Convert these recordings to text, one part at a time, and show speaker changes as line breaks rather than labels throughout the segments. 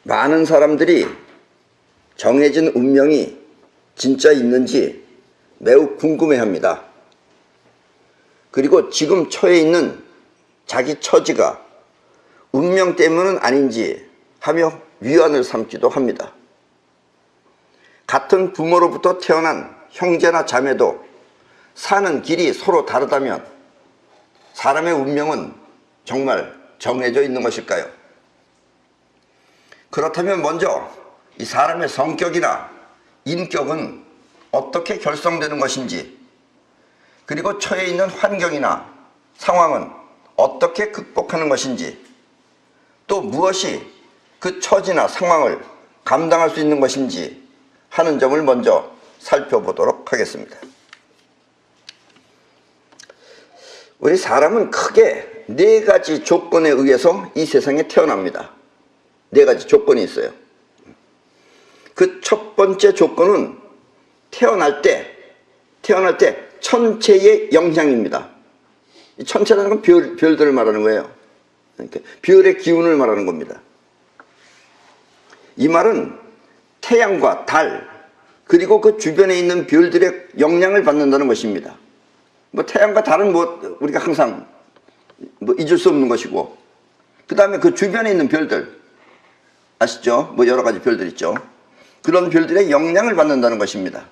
많은 사람들이 정해진 운명이 진짜 있는지 매우 궁금해합니다. 그리고 지금 처해 있는 자기 처지가 운명 때문은 아닌지 하며 위안을 삼기도 합니다. 같은 부모로부터 태어난 형제나 자매도 사는 길이 서로 다르다면 사람의 운명은 정말 정해져 있는 것일까요? 그렇다면 먼저 이 사람의 성격이나 인격은 어떻게 결성되는 것인지, 그리고 처해 있는 환경이나 상황은 어떻게 극복하는 것인지, 또 무엇이 그 처지나 상황을 감당할 수 있는 것인지 하는 점을 먼저 살펴보도록 하겠습니다. 우리 사람은 크게 4가지 조건에 의해서 이 세상에 태어납니다. 4가지 조건이 있어요. 그 첫 번째 조건은 태어날 때 천체의 영향입니다. 이 천체라는 건 별들을 말하는 거예요. 그러니까 별의 기운을 말하는 겁니다. 이 말은 태양과 달, 그리고 그 주변에 있는 별들의 영향을 받는다는 것입니다. 태양과 달은 우리가 항상 잊을 수 없는 것이고, 그 다음에 그 주변에 있는 별들 아시죠? 여러 가지 별들 있죠. 그런 별들의 영향을 받는다는 것입니다.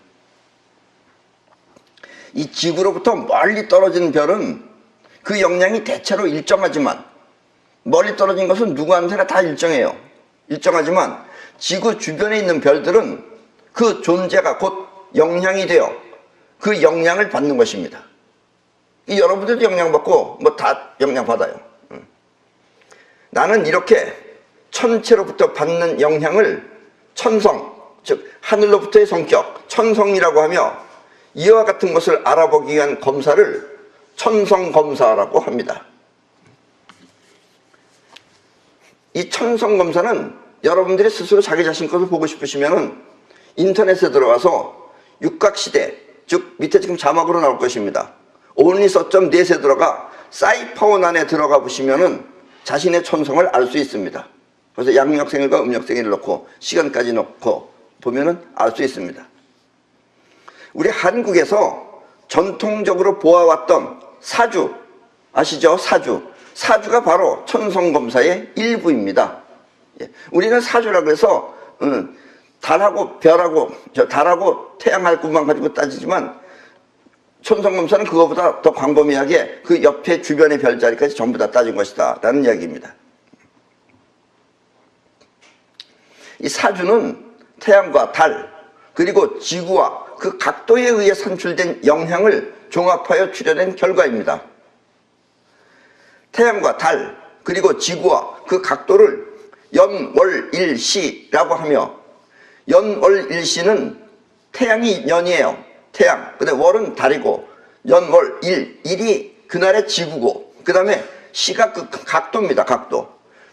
이 지구로부터 멀리 떨어진 별은 그 영향이 대체로 일정하지만, 멀리 떨어진 것은 누구한테나 다 일정해요. 일정하지만 지구 주변에 있는 별들은 그 존재가 곧 영향이 되어 그 영향을 받는 것입니다. 여러분들도 영향받고 다 영향받아요. 나는 이렇게 천체로부터 받는 영향을 천성, 즉 하늘로부터의 성격, 천성이라고 하며, 이와 같은 것을 알아보기 위한 검사를 천성검사라고 합니다. 이 천성검사는 여러분들이 스스로 자기 자신 것을 보고 싶으시면 인터넷에 들어가서 육각시대, 즉 밑에 지금 자막으로 나올 것입니다. only.net에 들어가 사이퍼원 안에 들어가 보시면 자신의 천성을 알 수 있습니다. 그래서 양력생일과 음력생일을 넣고 시간까지 넣고 보면 알 수 있습니다. 우리 한국에서 전통적으로 보아왔던 사주 아시죠? 사주가 바로 천성검사의 일부입니다. 우리는 사주라고 해서 달하고 별하고 달하고 태양하고만 가지고 따지지만, 천성검사는 그거보다 더 광범위하게 그 옆에 주변의 별자리까지 전부 다 따진 것이다 라는 이야기입니다. 이 사주는 태양과 달, 그리고 지구와 그 각도에 의해 산출된 영향을 종합하여 추려낸 결과입니다. 태양과 달, 그리고 지구와 그 각도를 연월일시라고 하며, 연월일시는 태양이 년이에요. 태양, 근데 월은 달이고, 일이 그날의 지구고, 그 다음에 시가 그 각도입니다. 각도.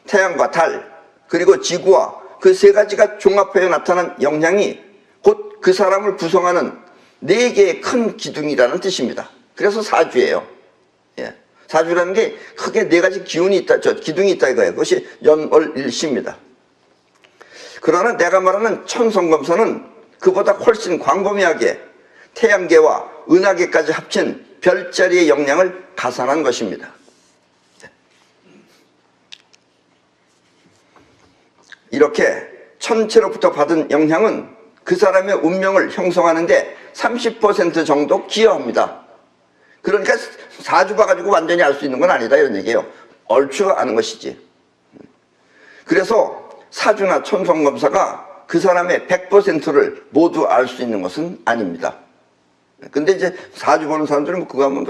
태양과 달, 그리고 지구와 그 3가지가 종합하여 나타난 영향이 곧 그 사람을 구성하는 4개의 큰 기둥이라는 뜻입니다. 그래서 사주예요. 사주라는 게 크게 4가지 기운이 있다, 기둥이 있다 이거예요. 그것이 연월일시입니다. 그러나 내가 말하는 천성검사는 그보다 훨씬 광범위하게 태양계와 은하계까지 합친 별자리의 영향을 가산한 것입니다. 이렇게 천체로부터 받은 영향은 그 사람의 운명을 형성하는 데 30% 정도 기여합니다. 그러니까 사주 봐가지고 완전히 알 수 있는 건 아니다 이런 얘기예요. 얼추 아는 것이지. 그래서 사주나 천성검사가 그 사람의 100%를 모두 알 수 있는 것은 아닙니다. 근데 이제 사주 보는 사람들은 그거 하면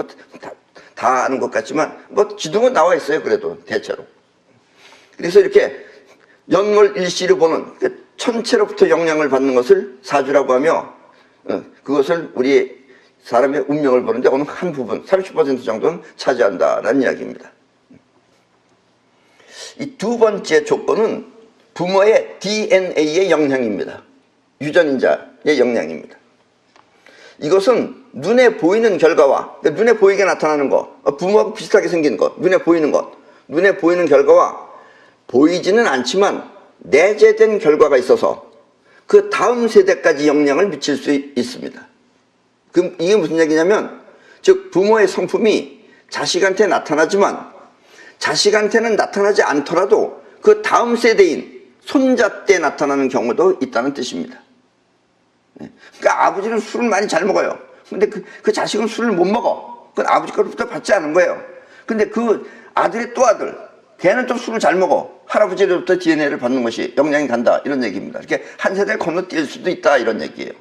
다 아는 것 같지만 기둥은 나와 있어요. 그래도 대체로. 그래서 이렇게 연월일시를 보는 천체로부터 영향을 받는 것을 사주라고 하며, 그것을 우리 사람의 운명을 보는데 어느 한 부분 30% 정도는 차지한다라는 이야기입니다. 이 2번째 조건은 부모의 DNA의 영향입니다. 유전인자의 영향입니다. 이것은 눈에 보이는 결과와, 눈에 보이게 나타나는 것, 부모하고 비슷하게 생긴 것, 눈에 보이는 것, 눈에 보이는 결과와 보이지는 않지만 내재된 결과가 있어서 그 다음 세대까지 영향을 미칠 수 있습니다. 그럼 이게 무슨 얘기냐면, 즉 부모의 성품이 자식한테 나타나지만 자식한테는 나타나지 않더라도 그 다음 세대인 손자 때 나타나는 경우도 있다는 뜻입니다. 그러니까 아버지는 술을 많이 잘 먹어요. 근데 그 자식은 술을 못 먹어. 그건 아버지 거로부터 받지 않은 거예요. 근데 그 아들의 또 아들, 걔는 또 술을 잘 먹어. 할아버지로부터 DNA를 받는 것이 영향이 간다, 이런 얘기입니다. 이렇게 한 세대를 건너뛸 수도 있다, 이런 얘기예요.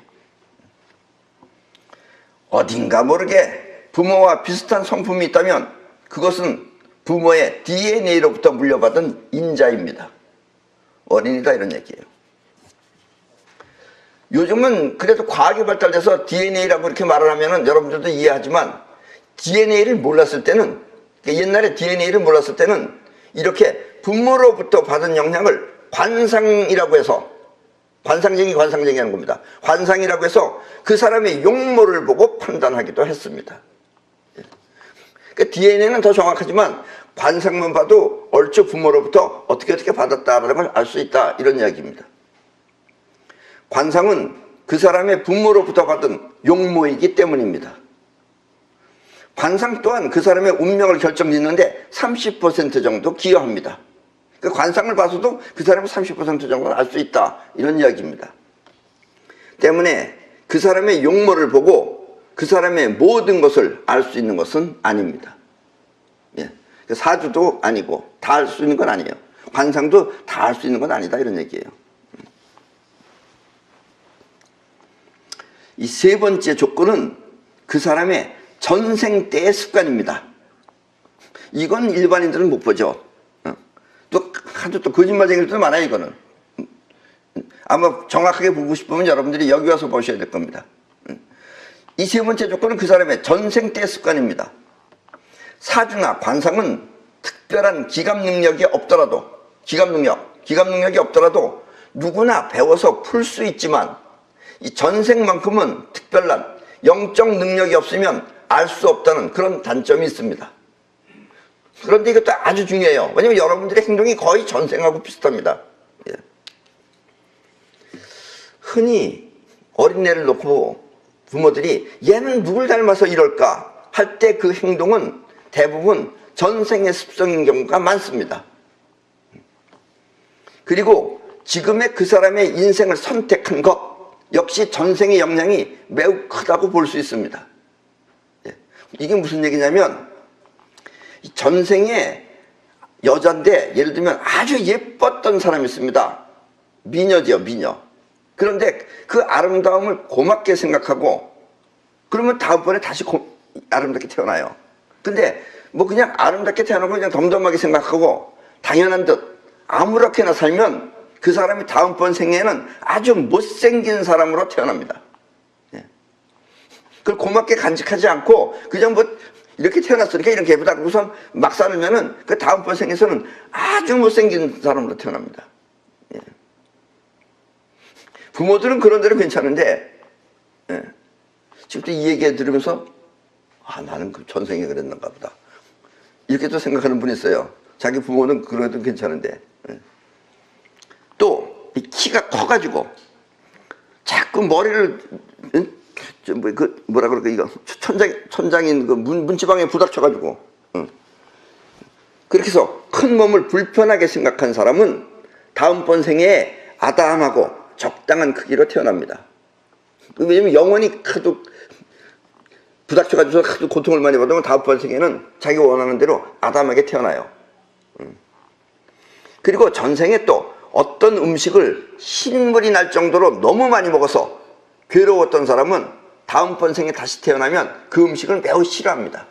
어딘가 모르게 부모와 비슷한 성품이 있다면 그것은 부모의 DNA로부터 물려받은 인자입니다. 어린이다, 이런 얘기예요. 요즘은 그래도 과학이 발달돼서 DNA라고 이렇게 말을 하면은 여러분들도 이해하지만, DNA를 몰랐을 때는, 옛날에 DNA를 몰랐을 때는 이렇게 부모로부터 받은 영향을 관상이라고 해서, 관상쟁이 하는 겁니다. 관상이라고 해서 그 사람의 용모를 보고 판단하기도 했습니다. 그러니까 DNA는 더 정확하지만 관상만 봐도 얼추 부모로부터 어떻게 받았다라는 걸 알 수 있다, 이런 이야기입니다. 관상은 그 사람의 부모로부터 받은 용모이기 때문입니다. 관상 또한 그 사람의 운명을 결정짓는데 30% 정도 기여합니다. 그 관상을 봐서도 그 사람의 30% 정도는 알 수 있다, 이런 이야기입니다. 때문에 그 사람의 용모를 보고 그 사람의 모든 것을 알 수 있는 것은 아닙니다. 예. 사주도 아니고 다 알 수 있는 건 아니에요. 관상도 다 알 수 있는 건 아니다, 이런 얘기예요. 이 세 번째 조건은 그 사람의 전생 때의 습관입니다. 이건 일반인들은 못 보죠. 또 거짓말쟁이들도 많아요, 이거는. 아마 정확하게 보고 싶으면 여러분들이 여기 와서 보셔야 될 겁니다. 이 세 번째 조건은 그 사람의 전생 때의 습관입니다. 사주나 관상은 특별한 기감 능력이 없더라도, 기감 능력이 없더라도 누구나 배워서 풀 수 있지만, 이 전생만큼은 특별한 영적 능력이 없으면 알 수 없다는 그런 단점이 있습니다. 그런데 이것도 아주 중요해요. 왜냐하면 여러분들의 행동이 거의 전생하고 비슷합니다. 예. 흔히 어린애를 놓고 부모들이 얘는 누굴 닮아서 이럴까 할 때 그 행동은 대부분 전생의 습성인 경우가 많습니다. 그리고 지금의 그 사람의 인생을 선택한 것 역시 전생의 영향이 매우 크다고 볼 수 있습니다. 이게 무슨 얘기냐면, 전생에 여자인데 예를 들면 아주 예뻤던 사람이 있습니다. 미녀죠, 미녀. 그런데 그 아름다움을 고맙게 생각하고 그러면 다음번에 다시 아름답게 태어나요. 근데 뭐 그냥 아름답게 태어나고 그냥 덤덤하게 생각하고 당연한 듯 아무렇게나 살면 그 사람이 다음번 생에는 아주 못생긴 사람으로 태어납니다. 예. 그걸 고맙게 간직하지 않고 그냥 뭐 이렇게 태어났으니까 이렇게 예쁘다 우선 막 살면은 그 다음번 생에서는 아주 못생긴 사람으로 태어납니다. 예. 부모들은 그런 대로 괜찮은데, 예. 지금도 이 얘기 들으면서 나는 그 전생에 그랬는가 보다 이렇게 또 생각하는 분이 있어요. 자기 부모는 그래도 괜찮은데. 예. 또 이 키가 커가지고 자꾸 머리를 뭐라 그럴까 이거 천장인 그 문지방에 부닥쳐가지고 그렇게 해서 큰 몸을 불편하게 생각한 사람은 다음번 생에 아담하고 적당한 크기로 태어납니다. 왜냐면 영원히 하도 부닥쳐가지고 하도 고통을 많이 받으면 다음번 생에는 자기가 원하는 대로 아담하게 태어나요. 그리고 전생에 또 어떤 음식을 신물이 날 정도로 너무 많이 먹어서 괴로웠던 사람은 다음번 생에 다시 태어나면 그 음식을 매우 싫어합니다.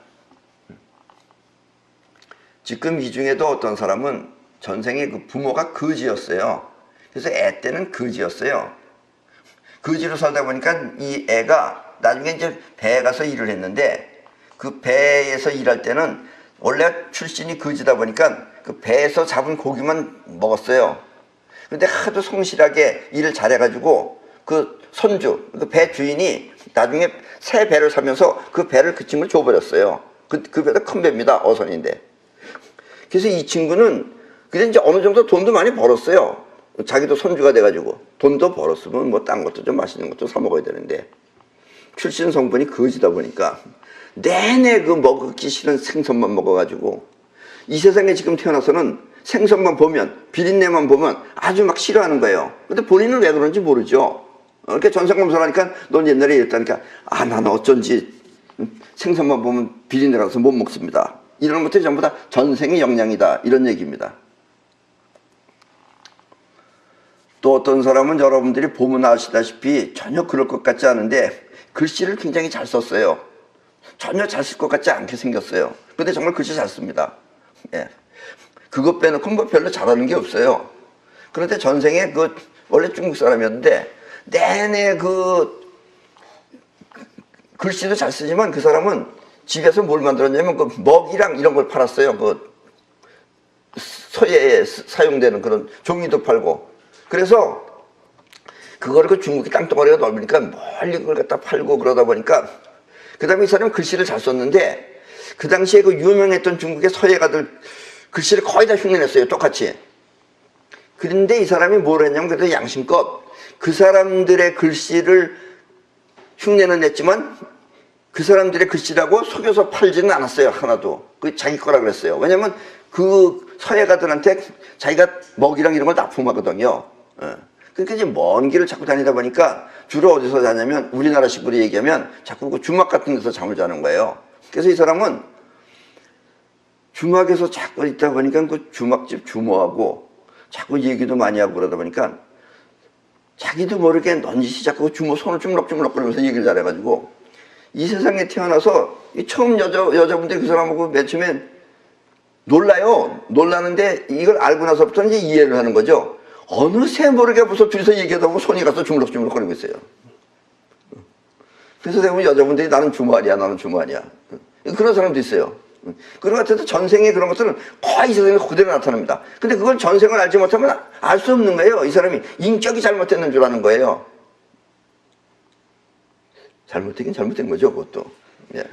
지금 이 중에도 어떤 사람은 전생에 그 부모가 거지였어요. 그래서 애 때는 거지였어요. 거지로 살다 보니까 이 애가 나중에 이제 배에 가서 일을 했는데 그 배에서 일할 때는 원래 출신이 거지다 보니까 그 배에서 잡은 고기만 먹었어요. 근데 하도 성실하게 일을 잘해가지고 그 손주, 그 배 주인이 나중에 새 배를 사면서 그 배를 그 친구를 줘버렸어요. 그 배도 큰 배입니다. 어선인데. 그래서 이 친구는 그래서 이제 어느 정도 돈도 많이 벌었어요. 자기도 손주가 돼가지고 돈도 벌었으면 뭐 딴 것도 좀 맛있는 것도 사 먹어야 되는데 출신 성분이 거지다 보니까 내내 그 먹기 싫은 생선만 먹어가지고 이 세상에 지금 태어나서는 생선만 보면 비린내만 보면 아주 막 싫어하는 거예요. 근데 본인은 왜 그런지 모르죠. 그러니까 전생검사를 하니까 넌 옛날에 이랬다니까 나는 어쩐지 생선만 보면 비린내가 나서 못 먹습니다. 이런 것들이 전부 다 전생의 영향이다 이런 얘기입니다. 또 어떤 사람은 여러분들이 보면 아시다시피 전혀 그럴 것 같지 않은데 글씨를 굉장히 잘 썼어요. 전혀 잘 쓸 것 같지 않게 생겼어요. 근데 정말 글씨 잘 씁니다. 예. 그것 빼놓고 뭐 별로 잘하는 게 없어요. 그런데 전생에 원래 중국 사람이었는데 내내 글씨도 잘 쓰지만 그 사람은 집에서 뭘 만들었냐면 먹이랑 이런 걸 팔았어요. 서예에 사용되는 그런 종이도 팔고. 그래서 그거를 중국이 땅덩어리가 넓으니까 멀리 그걸 갖다 팔고 그러다 보니까 그 다음에 이 사람은 글씨를 잘 썼는데 그 당시에 유명했던 중국의 서예가들 글씨를 거의 다 흉내냈어요. 똑같이. 그런데 이 사람이 뭘 했냐면 그래도 양심껏 그 사람들의 글씨를 흉내는 냈지만 그 사람들의 글씨라고 속여서 팔지는 않았어요. 하나도. 자기 거라 그랬어요. 왜냐면 그 서예가들한테 자기가 먹이랑 이런 걸 납품하거든요. 그러니까 이제 먼 길을 자꾸 다니다 보니까 주로 어디서 자냐면 우리나라 식으로 얘기하면 자꾸 그 주막 같은 데서 잠을 자는 거예요. 그래서 이 사람은 주막에서 자꾸 있다 보니까 그 주막집 주모하고 자꾸 얘기도 많이 하고 그러다 보니까 자기도 모르게 넌지시 자꾸 주모 손을 주물럭주물럭 거리면서 얘기를 잘해가지고 이 세상에 태어나서 처음 여자분들이 그 사람하고 맨 처음엔 놀라요. 놀라는데 이걸 알고 나서부터는 이제 이해를 하는 거죠. 어느새 모르게 벌써 둘이서 얘기하다 보면 손이 가서 주물럭주물럭 거리고 있어요. 그래서 대부분 여자분들이 나는 주모 아니야, 나는 주모 아니야. 그런 사람도 있어요. 그런 것 같아도 전생에 그런 것들은 거의 이 세상에 그대로 나타납니다. 근데 그걸 전생을 알지 못하면 알 수 없는 거예요. 이 사람이 인격이 잘못됐는 줄 아는 거예요. 잘못되긴 잘못된 거죠, 그것도. 예.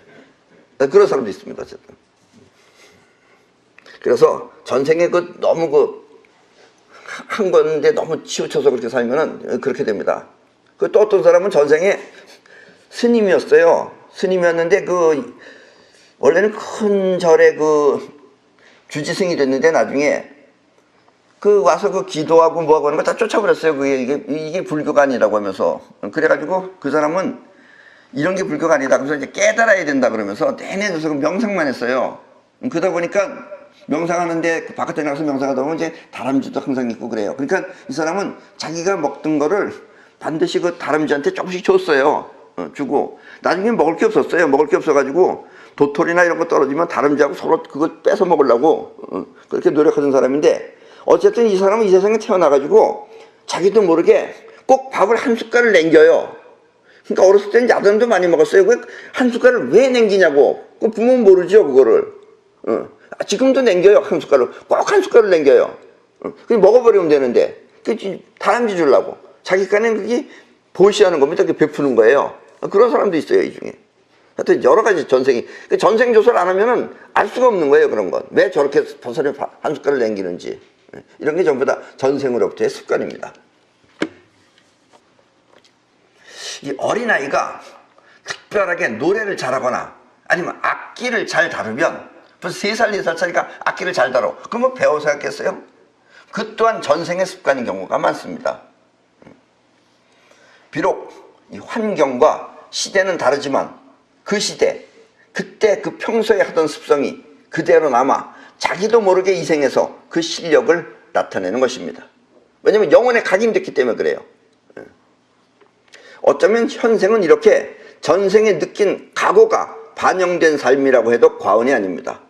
그런 사람도 있습니다, 어쨌든. 그래서 전생에 너무 한 건데 너무 치우쳐서 그렇게 살면은 그렇게 됩니다. 또 어떤 사람은 전생에 스님이었어요. 스님이었는데 원래는 큰 절에 주지승이 됐는데 나중에 와서 기도하고 뭐하고 하는 거 다 쫓아버렸어요. 이게 불교가 아니라고 하면서. 그래가지고 그 사람은 이런 게 불교가 아니다. 그래서 이제 깨달아야 된다 그러면서 내내 녀석은 명상만 했어요. 그러다 보니까 명상하는데 바깥에 나가서 명상하다 보면 이제 다람쥐도 항상 있고 그래요. 그러니까 이 사람은 자기가 먹던 거를 반드시 다람쥐한테 조금씩 줬어요. 주고. 나중에 먹을 게 없었어요. 먹을 게 없어가지고 도토리나 이런 거 떨어지면 다람쥐하고 서로 그걸 뺏어 먹으려고 그렇게 노력하던 사람인데 어쨌든 이 사람은 이 세상에 태어나가지고 자기도 모르게 꼭 밥을 한 숟갈을 남겨요. 그러니까 어렸을 때는 야단도 많이 먹었어요. 한 숟갈을 왜 남기냐고. 부모는 모르죠, 그거를. 지금도 남겨요, 한 숟갈을. 꼭 한 숟갈을 남겨요. 그냥 먹어버리면 되는데. 다람쥐 주려고. 자기 깐에는 그게 보시하는 겁니다. 그게 베푸는 거예요. 그런 사람도 있어요, 이 중에. 하여튼 여러 가지 전생이. 전생 조사를 안 하면은 알 수가 없는 거예요, 그런 건. 왜 저렇게 버섯에 한 숟갈을 남기는지. 이런 게 전부 다 전생으로부터의 습관입니다. 이 어린아이가 특별하게 노래를 잘하거나 아니면 악기를 잘 다루면 벌써 3살, 4살짜리가 악기를 잘 다뤄. 그럼 배워서 했겠어요? 그 또한 전생의 습관인 경우가 많습니다. 비록 이 환경과 시대는 다르지만 그 시대, 그때 평소에 하던 습성이 그대로 남아 자기도 모르게 이생해서 그 실력을 나타내는 것입니다. 왜냐하면 영혼에 각인됐기 때문에 그래요. 어쩌면 현생은 이렇게 전생에 느낀 각오가 반영된 삶이라고 해도 과언이 아닙니다.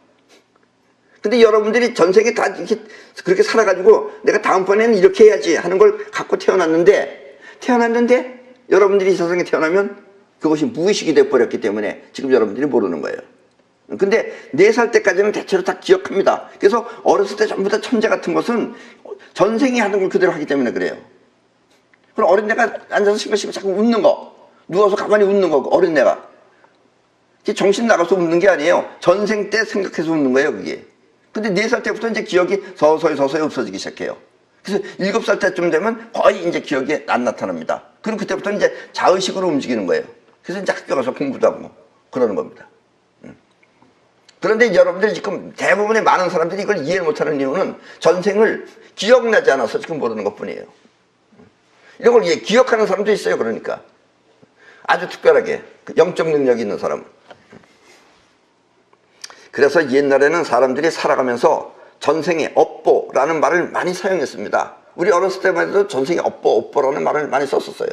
근데 여러분들이 전생에 다 이렇게 그렇게 살아가지고 내가 다음번에는 이렇게 해야지 하는 걸 갖고 태어났는데 여러분들이 이 세상에 태어나면 그것이 무의식이 돼버렸기 때문에 지금 여러분들이 모르는 거예요. 근데 4살 때까지는 대체로 다 기억합니다. 그래서 어렸을 때 전부 다 천재 같은 것은 전생이 하는 걸 그대로 하기 때문에 그래요. 그럼 어린애가 앉아서 싱글싱글 자꾸 웃는 거, 누워서 가만히 웃는 거, 어린애가. 정신 나가서 웃는 게 아니에요. 전생 때 생각해서 웃는 거예요, 그게. 근데 4살 때부터 이제 기억이 서서히 없어지기 시작해요. 그래서 7살 때쯤 되면 거의 이제 기억이 안 나타납니다. 그럼 그때부터 이제 자의식으로 움직이는 거예요. 그래서 이제 학교 가서 공부도 하고 그러는 겁니다. 그런데 여러분들이 지금 대부분의 많은 사람들이 이걸 이해를 못하는 이유는 전생을 기억나지 않아서 지금 모르는 것 뿐이에요. 이런 걸 기억하는 사람도 있어요. 그러니까 아주 특별하게 영적 능력이 있는 사람은. 그래서 옛날에는 사람들이 살아가면서 전생에 업보라는 말을 많이 사용했습니다. 우리 어렸을 때만 해도 전생에 업보라는 말을 많이 썼었어요.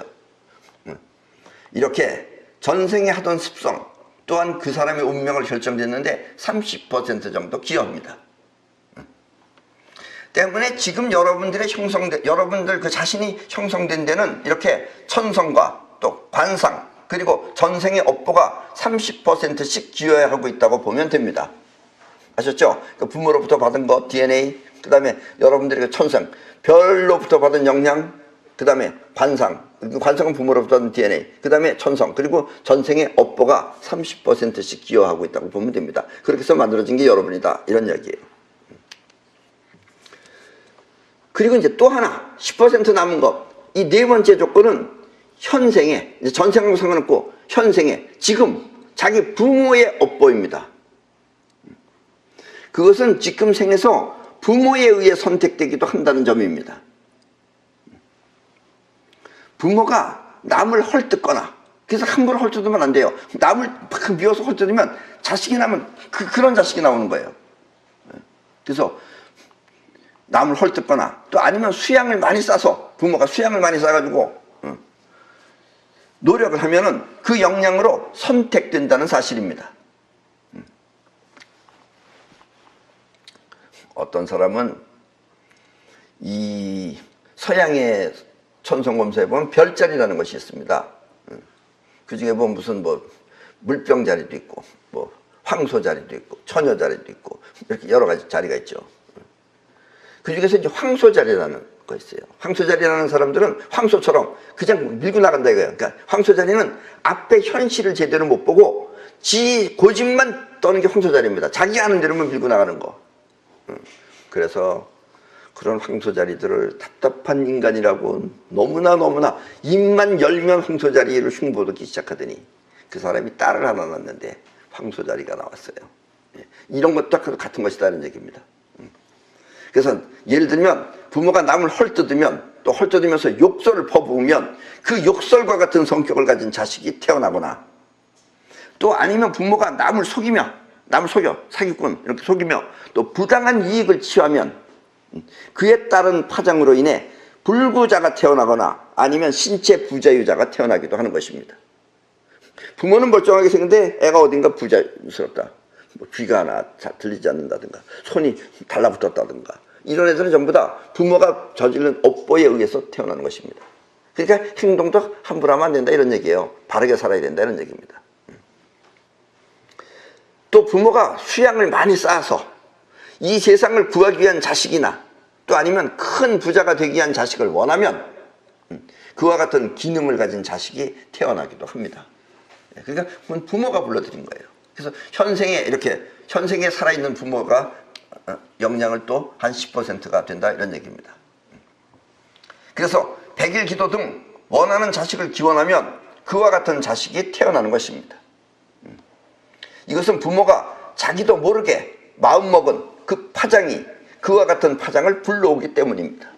이렇게 전생에 하던 습성 또한 그 사람의 운명을 결정짓는데 30% 정도 기여합니다. 때문에 지금 여러분들 그 자신이 형성된 데는 이렇게 천성과 또 관상 그리고 전생의 업보가 30%씩 기여하고 있다고 보면 됩니다. 아셨죠? 그 부모로부터 받은 것, DNA, 그 다음에 여러분들의 그 천성, 별로부터 받은 영향, 그 다음에 관상은 부모로부터 받은 DNA, 그 다음에 천성, 그리고 전생의 업보가 30%씩 기여하고 있다고 보면 됩니다. 그렇게 해서 만들어진 게 여러분이다. 이런 이야기예요. 그리고 이제 또 하나, 10% 남은 것. 이 네 번째 조건은 현생에, 전생하고 상관없고 현생에, 지금 자기 부모의 업보입니다. 그것은 지금 생에서 부모에 의해 선택되기도 한다는 점입니다. 부모가 남을 헐뜯거나, 그래서 함부로 헐뜯으면 안 돼요. 남을 막 미워서 헐뜯으면 자식이 나면 그런 자식이 나오는 거예요. 그래서 남을 헐뜯거나 또 아니면 수양을 많이 싸서 부모가 수양을 많이 싸가지고 노력을 하면은 그 영향으로 선택된다는 사실입니다. 어떤 사람은 이 서양의 천성검사에 보면 별자리라는 것이 있습니다. 그 중에 보면 무슨 물병자리도 있고 황소자리도 있고 처녀자리도 있고 이렇게 여러 가지 자리가 있죠. 그 중에서 이제 황소자리라는 거 있어요. 황소자리라는 사람들은 황소처럼 그냥 밀고 나간다 이거예요. 그러니까 황소자리는 앞에 현실을 제대로 못 보고 지 고집만 떠는 게 황소자리입니다. 자기 아는 대로만 밀고 나가는 거. 그래서 그런 황소자리들을 답답한 인간이라고 너무나 입만 열면 황소자리를 흉보기 시작하더니 그 사람이 딸을 하나 낳았는데 황소자리가 나왔어요. 이런 것도 같은 것이라는 얘기입니다. 그래서 예를 들면 부모가 남을 헐뜯으면 또 헐뜯으면서 욕설을 퍼부으면 그 욕설과 같은 성격을 가진 자식이 태어나거나 또 아니면 부모가 남을 속여 사기꾼 이렇게 속이며 또 부당한 이익을 취하면 그에 따른 파장으로 인해 불구자가 태어나거나 아니면 신체 부자유자가 태어나기도 하는 것입니다. 부모는 멀쩡하게 생겼는데 애가 어딘가 부자유스럽다. 귀가 하나 잘 들리지 않는다든가 손이 달라붙었다든가 이런 애들은 전부 다 부모가 저지른 업보에 의해서 태어나는 것입니다. 그러니까 행동도 함부로 하면 안 된다 이런 얘기예요. 바르게 살아야 된다 이런 얘기입니다. 또 부모가 수양을 많이 쌓아서 이 세상을 구하기 위한 자식이나 또 아니면 큰 부자가 되기 위한 자식을 원하면 그와 같은 기능을 가진 자식이 태어나기도 합니다. 그러니까 부모가 불러들인 거예요. 그래서 현생에 살아있는 부모가 영향을 또 한 10%가 된다 이런 얘기입니다. 그래서 백일 기도 등 원하는 자식을 기원하면 그와 같은 자식이 태어나는 것입니다. 이것은 부모가 자기도 모르게 마음먹은 그 파장이 그와 같은 파장을 불러오기 때문입니다.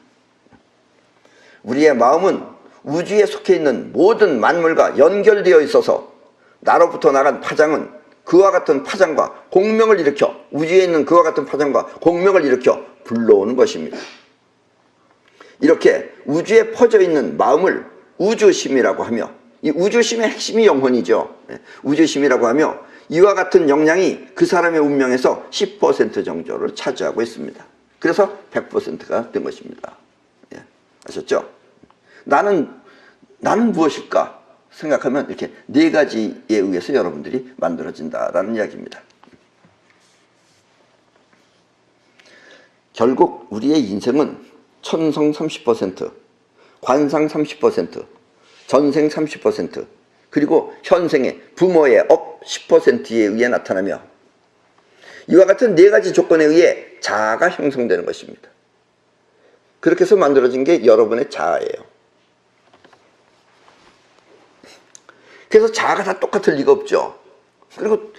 우리의 마음은 우주에 속해 있는 모든 만물과 연결되어 있어서 나로부터 나간 파장은 그와 같은 파장과 공명을 일으켜 우주에 있는 그와 같은 파장과 공명을 일으켜 불러오는 것입니다. 이렇게 우주에 퍼져 있는 마음을 우주심이라고 하며 이 우주심의 핵심이 영혼이죠. 우주심이라고 하며 이와 같은 영향이 그 사람의 운명에서 10% 정도를 차지하고 있습니다. 그래서 100%가 된 것입니다. 아셨죠? 나는 무엇일까 생각하면 이렇게 네 가지에 의해서 여러분들이 만들어진다라는 이야기입니다. 결국 우리의 인생은 천성 30%, 관상 30%, 전생 30%, 그리고 현생의 부모의 업 10%에 의해 나타나며 이와 같은 네 가지 조건에 의해 자아가 형성되는 것입니다. 그렇게 해서 만들어진 게 여러분의 자아예요. 그래서 자아가 다 똑같을 리가 없죠. 그리고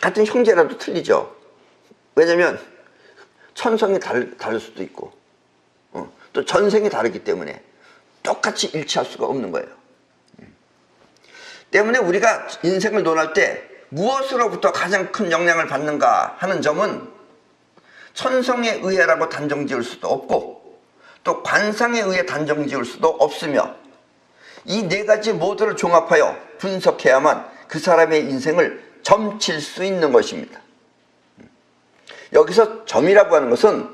같은 형제라도 틀리죠. 왜냐면 천성이 다를 수도 있고 또 전생이 다르기 때문에 똑같이 일치할 수가 없는 거예요. 때문에 우리가 인생을 논할 때 무엇으로부터 가장 큰 영향을 받는가 하는 점은 천성에 의해라고 단정 지을 수도 없고 또 관상에 의해 단정 지을 수도 없으며 이 네 가지 모두를 종합하여 분석해야만 그 사람의 인생을 점칠 수 있는 것입니다. 여기서 점이라고 하는 것은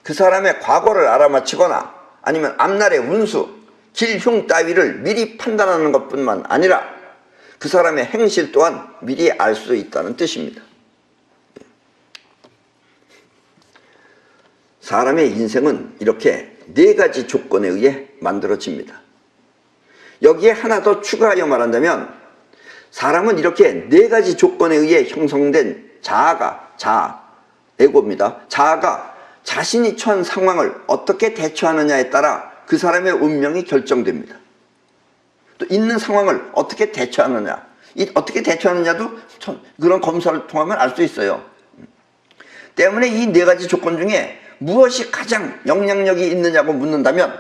그 사람의 과거를 알아맞히거나 아니면 앞날의 운수, 길흉 따위를 미리 판단하는 것뿐만 아니라 그 사람의 행실 또한 미리 알 수 있다는 뜻입니다. 사람의 인생은 이렇게 네 가지 조건에 의해 만들어집니다. 여기에 하나 더 추가하여 말한다면 사람은 이렇게 네 가지 조건에 의해 형성된 에고입니다. 자아가 자신이 처한 상황을 어떻게 대처하느냐에 따라 그 사람의 운명이 결정됩니다. 또 있는 상황을 어떻게 대처하느냐, 어떻게 대처하느냐도 그런 검사를 통하면 알 수 있어요. 때문에 이 네 가지 조건 중에 무엇이 가장 영향력이 있느냐고 묻는다면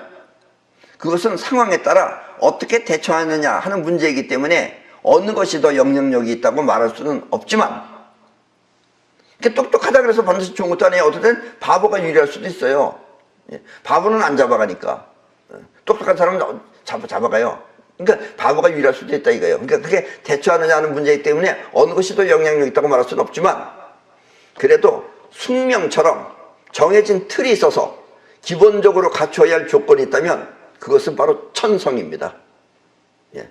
그것은 상황에 따라 어떻게 대처하느냐 하는 문제이기 때문에 어느 것이 더 영향력이 있다고 말할 수는 없지만 똑똑하다 그래서 반드시 좋은 것도 아니에요. 어떨 땐 바보가 유리할 수도 있어요. 바보는 안 잡아가니까. 똑똑한 사람은 잡아가요. 그러니까 바보가 유리할 수도 있다 이거예요. 그러니까 그게 대처하느냐 하는 문제이기 때문에 어느 것이 더 영향력이 있다고 말할 수는 없지만 그래도 숙명처럼 정해진 틀이 있어서 기본적으로 갖춰야 할 조건이 있다면 그것은 바로 천성입니다. 예.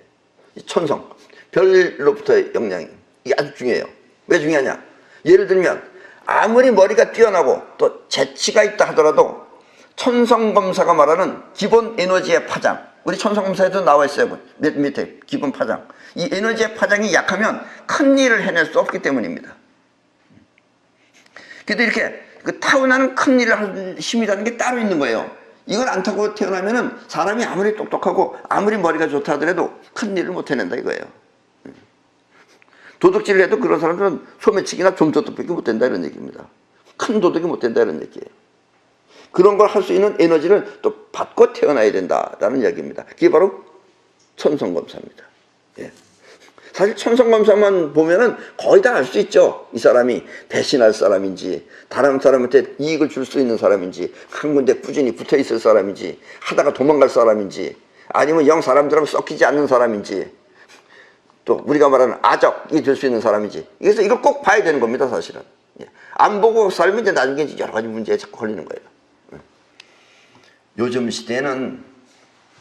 이 천성. 별로부터의 영향이 이게 아주 중요해요. 왜 중요하냐? 예를 들면 아무리 머리가 뛰어나고 또 재치가 있다 하더라도 천성검사가 말하는 기본 에너지의 파장, 우리 천성검사에도 나와 있어요. 밑에 기본 파장. 이 에너지의 파장이 약하면 큰 일을 해낼 수 없기 때문입니다. 그래도 이렇게 타고나는 큰 일을 할 힘이라는 게 따로 있는 거예요. 이걸 안 타고 태어나면은 사람이 아무리 똑똑하고 아무리 머리가 좋다 하더라도 큰 일을 못 해낸다 이거예요. 도둑질을 해도 그런 사람들은 소매치기나 좀도둑밖에 못 된다 이런 얘기입니다. 큰 도둑이 못 된다 이런 얘기예요. 그런 걸 할 수 있는 에너지를 또 받고 태어나야 된다라는 얘기입니다. 그게 바로 천성검사입니다. 예. 사실 천성검사만 보면은 거의 다 알 수 있죠. 이 사람이 배신할 사람인지 다른 사람한테 이익을 줄 수 있는 사람인지 한 군데 꾸준히 붙어 있을 사람인지 하다가 도망갈 사람인지 아니면 영 사람들하고 섞이지 않는 사람인지 또 우리가 말하는 아적이 될 수 있는 사람인지 그래서 이걸 꼭 봐야 되는 겁니다. 사실은 안 보고 살면 이제 나중에 여러 가지 문제에 자꾸 걸리는 거예요. 요즘 시대에는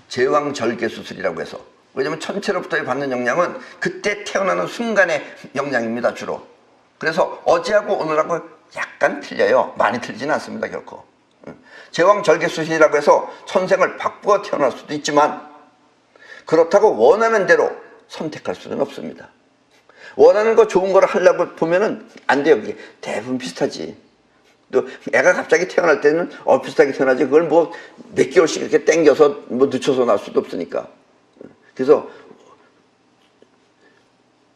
제왕절개 수술이라고 해서 왜냐면 천체로부터 받는 영향은 그때 태어나는 순간의 영향입니다. 주로. 그래서 어제하고 오늘하고 약간 틀려요. 많이 틀리지는 않습니다. 결코. 제왕절개 수술이라고 해서 천생을 바꾸어 태어날 수도 있지만 그렇다고 원하는 대로 선택할 수는 없습니다. 원하는 거 좋은 거를 하려고 보면은 안 돼요. 그게 대부분 비슷하지. 또 애가 갑자기 태어날 때는 비슷하게 태어나지 그걸 뭐 몇 개월씩 이렇게 땡겨서 뭐 늦춰서 날 수도 없으니까. 그래서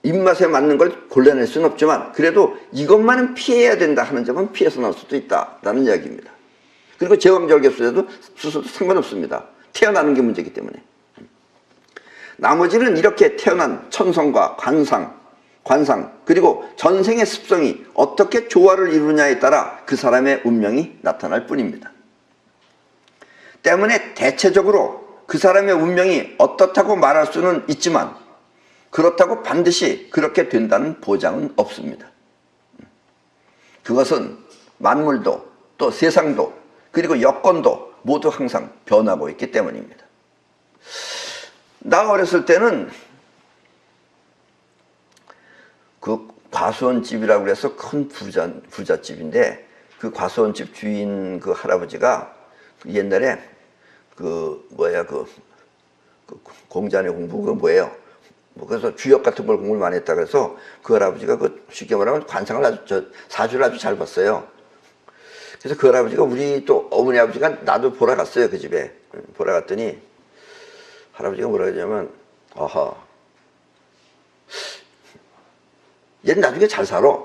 입맛에 맞는 걸 골라낼 수는 없지만 그래도 이것만은 피해야 된다 하는 점은 피해서 나올 수도 있다라는 이야기입니다. 그리고 제왕절개 수술도 상관없습니다. 태어나는 게 문제이기 때문에. 나머지는 이렇게 태어난 천성과 관상 그리고 전생의 습성이 어떻게 조화를 이루느냐에 따라 그 사람의 운명이 나타날 뿐입니다. 때문에 대체적으로 그 사람의 운명이 어떻다고 말할 수는 있지만 그렇다고 반드시 그렇게 된다는 보장은 없습니다. 그것은 만물도 또 세상도 그리고 여건도 모두 항상 변하고 있기 때문입니다. 나 어렸을 때는 그 과수원집이라고 그래서 큰 부잣집인데 그 과수원집 주인 그 할아버지가 옛날에 그 공자의 공부 그래서 주역 같은 걸 공부를 많이 했다 그래서 그 할아버지가 그 쉽게 말하면 관상을 사주를 아주 잘 봤어요. 그래서 그 할아버지가 우리 또 어머니 아버지가 나도 보러 갔어요. 그 집에. 보러 갔더니 할아버지가 뭐라 그러냐면, 아하, 얘는 나중에 잘 살아.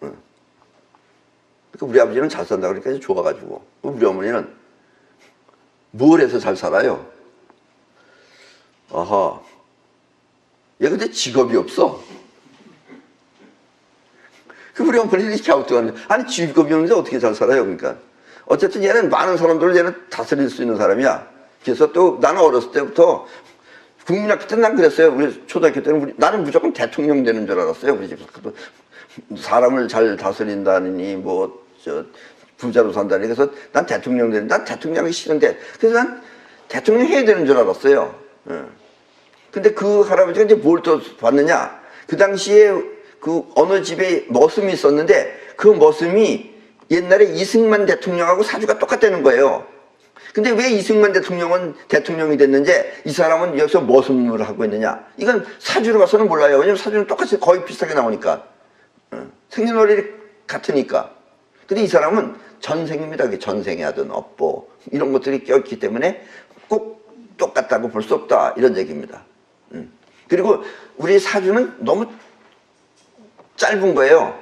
그러니까 우리 아버지는 잘 산다 그러니까 좋아가지고. 우리 어머니는 뭘 해서 잘 살아요? 아하, 얘 근데 직업이 없어. 우리 어머니는 이렇게 갸우뚱하는데, 아니 직업이 없는데 어떻게 잘 살아요? 그러니까 어쨌든 얘는 많은 사람들을 얘는 다스릴 수 있는 사람이야. 그래서 또 나는 어렸을 때부터 국민학교 때는 난 그랬어요. 우리 초등학교 때는 나는 무조건 대통령 되는 줄 알았어요. 우리 집에서 사람을 잘 다스린다니 뭐 저 부자로 산다니. 그래서 난 대통령 되는, 난 대통령이 싫은데, 그래서 난 대통령 해야 되는 줄 알았어요. 근데 그 할아버지가 이제 뭘 또 봤느냐? 그 당시에 그 어느 집에 머슴이 있었는데 그 머슴이 옛날에 이승만 대통령하고 사주가 똑같다는 거예요. 근데 왜 이승만 대통령은 대통령이 됐는지 이 사람은 여기서 머슴을 하고 있느냐? 이건 사주로 봐서는 몰라요. 왜냐면 사주는 똑같이 거의 비슷하게 나오니까. 생년월일이 같으니까. 근데 이 사람은 전생입니다. 전생에 하던 업보 이런 것들이 껴있기 때문에 꼭 똑같다고 볼 수 없다. 이런 얘기입니다. 그리고 우리 사주는 너무 짧은 거예요.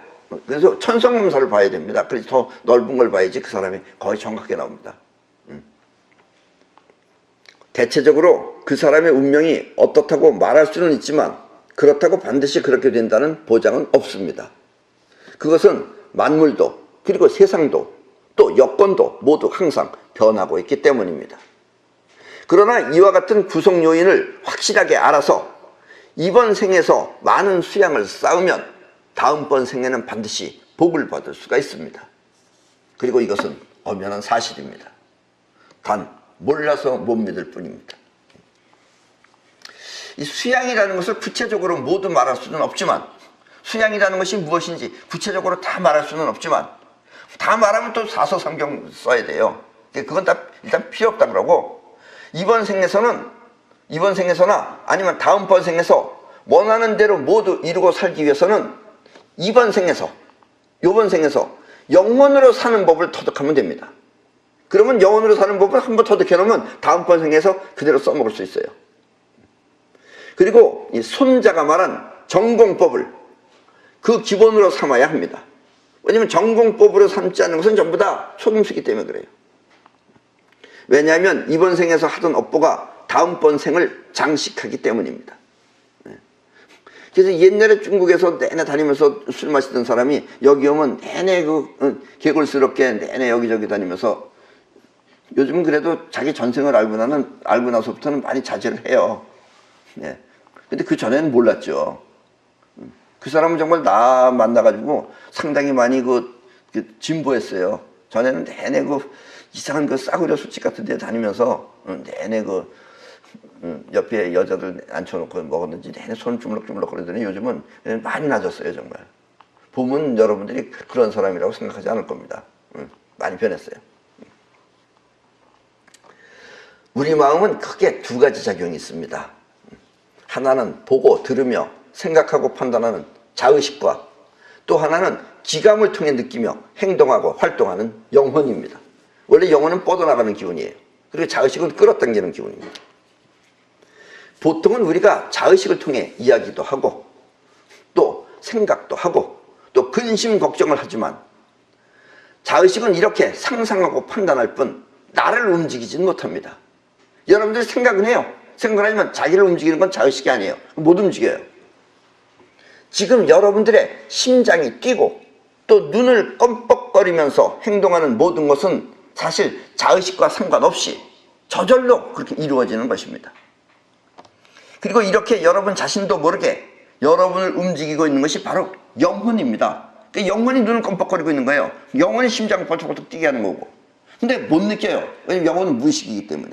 그래서 천성검사를 봐야 됩니다. 그래서 더 넓은 걸 봐야지 그 사람이 거의 정확하게 나옵니다. 대체적으로 그 사람의 운명이 어떻다고 말할 수는 있지만 그렇다고 반드시 그렇게 된다는 보장은 없습니다. 그것은 만물도 그리고 세상도 또 여건도 모두 항상 변하고 있기 때문입니다. 그러나 이와 같은 구성 요인을 확실하게 알아서 이번 생에서 많은 수양을 쌓으면 다음번 생에는 반드시 복을 받을 수가 있습니다. 그리고 이것은 엄연한 사실입니다. 단 몰라서 못 믿을 뿐입니다. 이 수양이라는 것을 구체적으로 모두 말할 수는 없지만, 수양이라는 것이 무엇인지 구체적으로 다 말할 수는 없지만, 다 말하면 또 사서성경 써야 돼요. 그건 다 일단 필요 없다 그러고, 이번 생에서나 아니면 다음번 생에서 원하는 대로 모두 이루고 살기 위해서는 이번 생에서, 요번 생에서 영원으로 사는 법을 터득하면 됩니다. 그러면 영원으로 사는 법을 한번 터득해 놓으면 다음번 생에서 그대로 써먹을 수 있어요. 그리고 이 손자가 말한 전공법을 그 기본으로 삼아야 합니다. 왜냐하면 전공법으로 삼지 않는 것은 전부 다 속임수기 때문에 그래요. 왜냐하면 이번 생에서 하던 업보가 다음번 생을 장식하기 때문입니다. 그래서 옛날에 중국에서 내내 다니면서 술 마시던 사람이 여기 오면 내내 개굴스럽게 내내 여기저기 다니면서, 요즘은 그래도 자기 전생을 알고 나서부터는 많이 자제를 해요. 네. 근데 그 전에는 몰랐죠. 그 사람은 정말 나 만나가지고 상당히 많이 진보했어요. 전에는 내내 이상한 싸구려 술집 같은 데 다니면서 내내 옆에 여자들 앉혀놓고 먹었는지 내내 손 주물럭주물럭 거리더니 요즘은 많이 나아졌어요. 정말 보면 여러분들이 그런 사람이라고 생각하지 않을 겁니다. 많이 변했어요. 우리 마음은 크게 두 가지 작용이 있습니다. 하나는 보고 들으며 생각하고 판단하는 자의식과 또 하나는 기감을 통해 느끼며 행동하고 활동하는 영혼입니다. 원래 영혼은 뻗어나가는 기운이에요. 그리고 자의식은 끌어당기는 기운입니다. 보통은 우리가 자의식을 통해 이야기도 하고 또 생각도 하고 또 근심 걱정을 하지만, 자의식은 이렇게 상상하고 판단할 뿐 나를 움직이지는 못합니다. 여러분들이 생각은 해요. 생각을 하지만 자기를 움직이는 건 자의식이 아니에요. 못 움직여요. 지금 여러분들의 심장이 뛰고 또 눈을 껌뻑거리면서 행동하는 모든 것은 사실 자의식과 상관없이 저절로 그렇게 이루어지는 것입니다. 그리고 이렇게 여러분 자신도 모르게 여러분을 움직이고 있는 것이 바로 영혼입니다. 그러니까 영혼이 눈을 껌뻑거리고 있는 거예요. 영혼이 심장을 벌떡벌떡 뛰게 하는 거고. 근데 못 느껴요. 왜냐면 영혼은 무의식이기 때문에.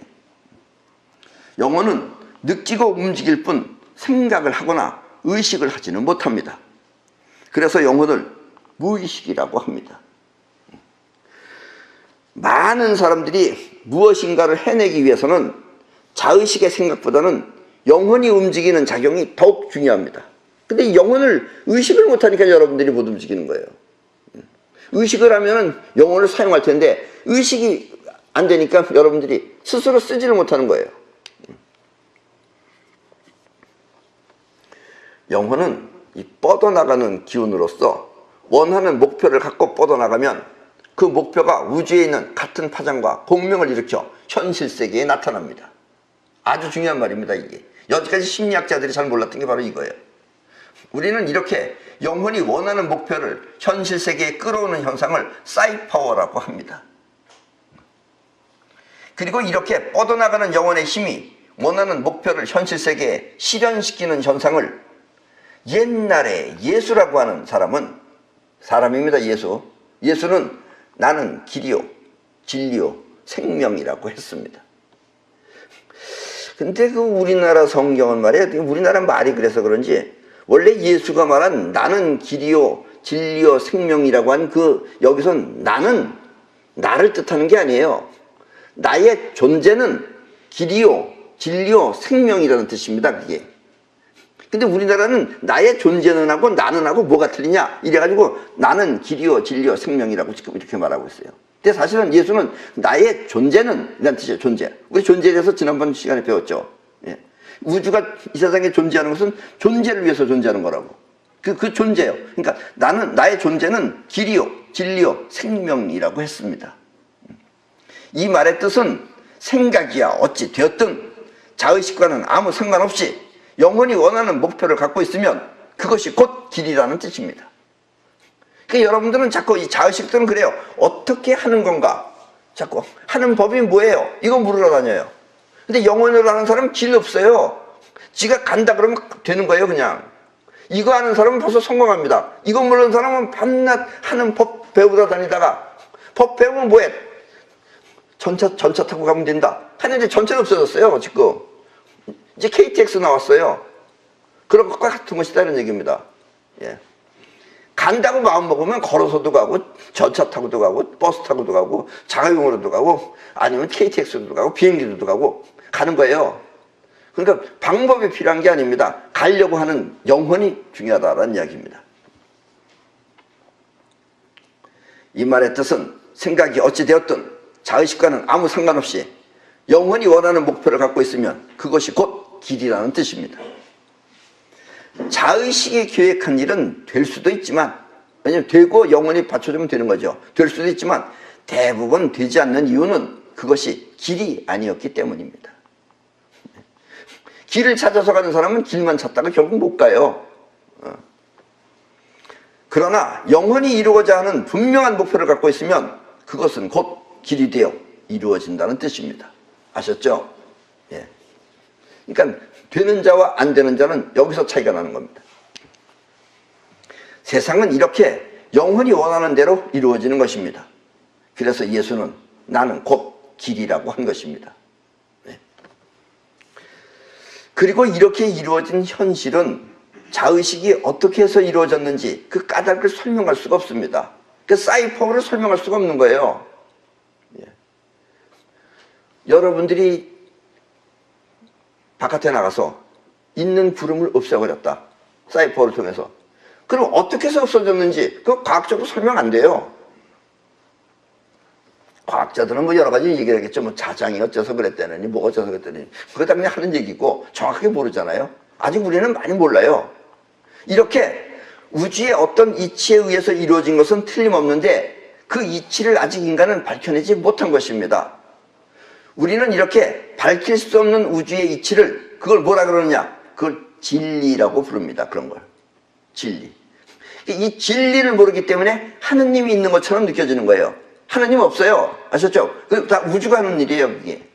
영혼은 느끼고 움직일 뿐 생각을 하거나 의식을 하지는 못합니다. 그래서 영혼을 무의식이라고 합니다. 많은 사람들이 무엇인가를 해내기 위해서는 자의식의 생각보다는 영혼이 움직이는 작용이 더욱 중요합니다. 근데 영혼을 의식을 못하니까 여러분들이 못 움직이는 거예요. 의식을 하면은 영혼을 사용할 텐데 의식이 안 되니까 여러분들이 스스로 쓰지를 못하는 거예요. 영혼은 이 뻗어나가는 기운으로서 원하는 목표를 갖고 뻗어나가면 그 목표가 우주에 있는 같은 파장과 공명을 일으켜 현실 세계에 나타납니다. 아주 중요한 말입니다, 이게. 여기까지 심리학자들이 잘 몰랐던 게 바로 이거예요. 우리는 이렇게 영혼이 원하는 목표를 현실 세계에 끌어오는 현상을 사이파워라고 합니다. 그리고 이렇게 뻗어나가는 영혼의 힘이 원하는 목표를 현실 세계에 실현시키는 현상을 옛날에 예수라고 하는 사람입니다. 예수는 나는 길이요 진리요 생명이라고 했습니다. 근데 그 우리나라 성경은 말이에요, 우리나라 말이 그래서 그런지 원래 예수가 말한 나는 길이요 진리요 생명이라고 한 여기선 나는 나를 뜻하는 게 아니에요. 나의 존재는 길이요 진리요 생명이라는 뜻입니다, 그게. 근데 우리나라는 나의 존재는 하고 나는 하고 뭐가 틀리냐 이래가지고 나는 길이요 진리요 생명이라고 지금 이렇게 말하고 있어요. 근데 사실은 예수는 나의 존재는 이란 뜻이에요. 존재. 우리 존재에 대해서 지난번 시간에 배웠죠. 예. 우주가 이 세상에 존재하는 것은 존재를 위해서 존재하는 거라고. 그 존재예요. 그러니까 나의 존재는 길이요 진리요 생명이라고 했습니다. 이 말의 뜻은 생각이야 어찌 되었든 자의식과는 아무 상관없이 영혼이 원하는 목표를 갖고 있으면 그것이 곧 길이라는 뜻입니다. 그러니까 여러분들은 자꾸 이 자의식들은 그래요. 어떻게 하는 건가? 자꾸 하는 법이 뭐예요? 이거 물으러 다녀요. 근데 영혼으로 하는 사람은 길 없어요. 지가 간다 그러면 되는 거예요, 그냥. 이거 하는 사람은 벌써 성공합니다. 이거 모르는 사람은 밤낮 하는 법 배우다 다니다가 법 배우면 뭐해? 전차 타고 가면 된다. 하는데 전차는 없어졌어요, 지금. 이제 KTX 나왔어요. 그런 것과 같은 것이다 이런 얘기입니다. 예. 간다고 마음 먹으면 걸어서도 가고 전차 타고도 가고 버스 타고도 가고 자가용으로도 가고 아니면 KTX로도 가고 비행기로도 가고 가는 거예요. 그러니까 방법이 필요한 게 아닙니다. 가려고 하는 영혼이 중요하다는 이야기입니다. 이 말의 뜻은 생각이 어찌 되었든 자의식과는 아무 상관없이 영혼이 원하는 목표를 갖고 있으면 그것이 곧 길이라는 뜻입니다. 자의식이 계획한 일은 될 수도 있지만, 왜냐면 되고 영혼이 받쳐주면 되는 거죠. 될 수도 있지만 대부분 되지 않는 이유는 그것이 길이 아니었기 때문입니다. 길을 찾아서 가는 사람은 길만 찾다가 결국 못 가요. 그러나 영혼이 이루고자 하는 분명한 목표를 갖고 있으면 그것은 곧 길이 되어 이루어진다는 뜻입니다. 아셨죠? 예. 그러니까 되는 자와 안 되는 자는 여기서 차이가 나는 겁니다. 세상은 이렇게 영혼이 원하는 대로 이루어지는 것입니다. 그래서 예수는 나는 곧 길이라고 한 것입니다. 예. 그리고 이렇게 이루어진 현실은 자의식이 어떻게 해서 이루어졌는지 그 까닭을 설명할 수가 없습니다. 그 사이퍼를 설명할 수가 없는 거예요. 예. 여러분들이 바깥에 나가서 있는 구름을 없애버렸다. 사이퍼를 통해서. 그럼 어떻게 해서 없어졌는지 그 과학적으로 설명 안 돼요. 과학자들은 뭐 여러 가지 얘기를 하겠죠. 뭐 자장이 어째서 그랬다느니 뭐가 어째서 그랬다느니 그거 다 그냥 하는 얘기고 정확하게 모르잖아요. 아직 우리는 많이 몰라요. 이렇게 우주의 어떤 이치에 의해서 이루어진 것은 틀림없는데 그 이치를 아직 인간은 밝혀내지 못한 것입니다. 우리는 이렇게 밝힐 수 없는 우주의 이치를 그걸 뭐라 그러느냐? 그걸 진리라고 부릅니다. 그런 걸. 진리. 이 진리를 모르기 때문에 하느님이 있는 것처럼 느껴지는 거예요. 하느님 없어요. 아셨죠? 그 다 우주가 하는 일이에요, 그게.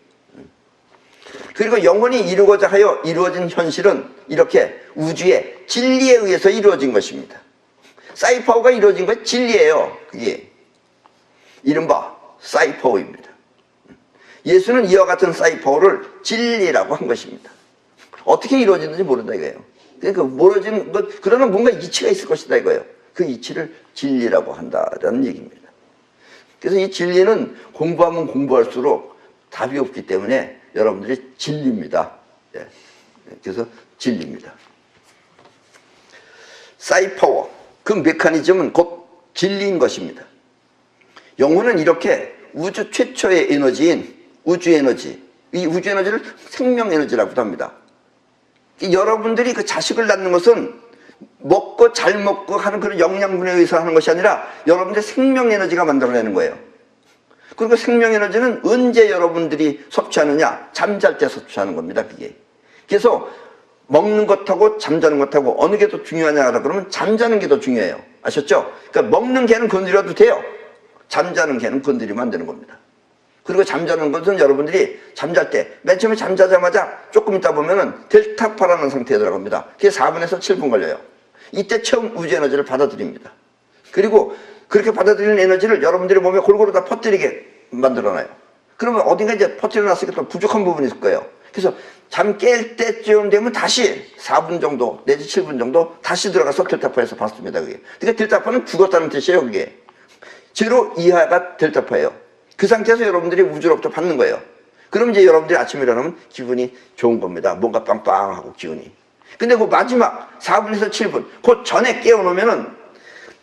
그리고 영혼이 이루고자 하여 이루어진 현실은 이렇게 우주의 진리에 의해서 이루어진 것입니다. 사이파워가 이루어진 건 진리예요. 그게. 이른바 사이파워입니다. 예수는 이와 같은 사이파워를 진리라고 한 것입니다. 어떻게 이루어지는지 모른다 이거예요. 그러니까 모르지는 것, 그러나 뭔가 이치가 있을 것이다 이거예요. 그 이치를 진리라고 한다라는 얘기입니다. 그래서 이 진리는 공부하면 공부할수록 답이 없기 때문에 여러분들이 진리입니다. 예. 그래서 진리입니다. 사이파워, 그 메커니즘은 곧 진리인 것입니다. 영혼은 이렇게 우주 최초의 에너지인 우주 에너지, 이 우주 에너지를 생명 에너지라고도 합니다. 여러분들이 그 자식을 낳는 것은 먹고 잘 먹고 하는 그런 영양분에 의해서 하는 것이 아니라 여러분들의 생명 에너지가 만들어내는 거예요. 그리고 생명 에너지는 언제 여러분들이 섭취하느냐? 잠잘 때 섭취하는 겁니다, 그게. 그래서 먹는 것하고 잠자는 것하고 어느 게 더 중요하냐 그러면 잠자는 게 더 중요해요. 아셨죠? 그러니까 먹는 개는 건드려도 돼요. 잠자는 개는 건드리면 안 되는 겁니다. 그리고 잠자는 것은 여러분들이 잠잘 때, 맨 처음에 잠자자마자 조금 있다 보면은 델타파라는 상태에 들어갑니다. 그게 4분에서 7분 걸려요. 이때 처음 우주 에너지를 받아들입니다. 그리고 그렇게 받아들이는 에너지를 여러분들의 몸에 골고루 다 퍼뜨리게 만들어놔요. 그러면 어딘가 이제 퍼뜨려놨으니까 또 부족한 부분이 있을 거예요. 그래서 잠 깰 때쯤 되면 다시 4분 정도 내지 7분 정도 다시 들어가서 델타파에서 받습니다. 그게. 그러니까 델타파는 죽었다는 뜻이에요. 그게. 제로 이하가 델타파예요. 그 상태에서 여러분들이 우주로부터 받는 거예요. 그럼 이제 여러분들이 아침에 일어나면 기분이 좋은 겁니다. 뭔가 빵빵하고 기운이. 근데 그 마지막 4분에서 7분, 그 전에 깨워놓으면은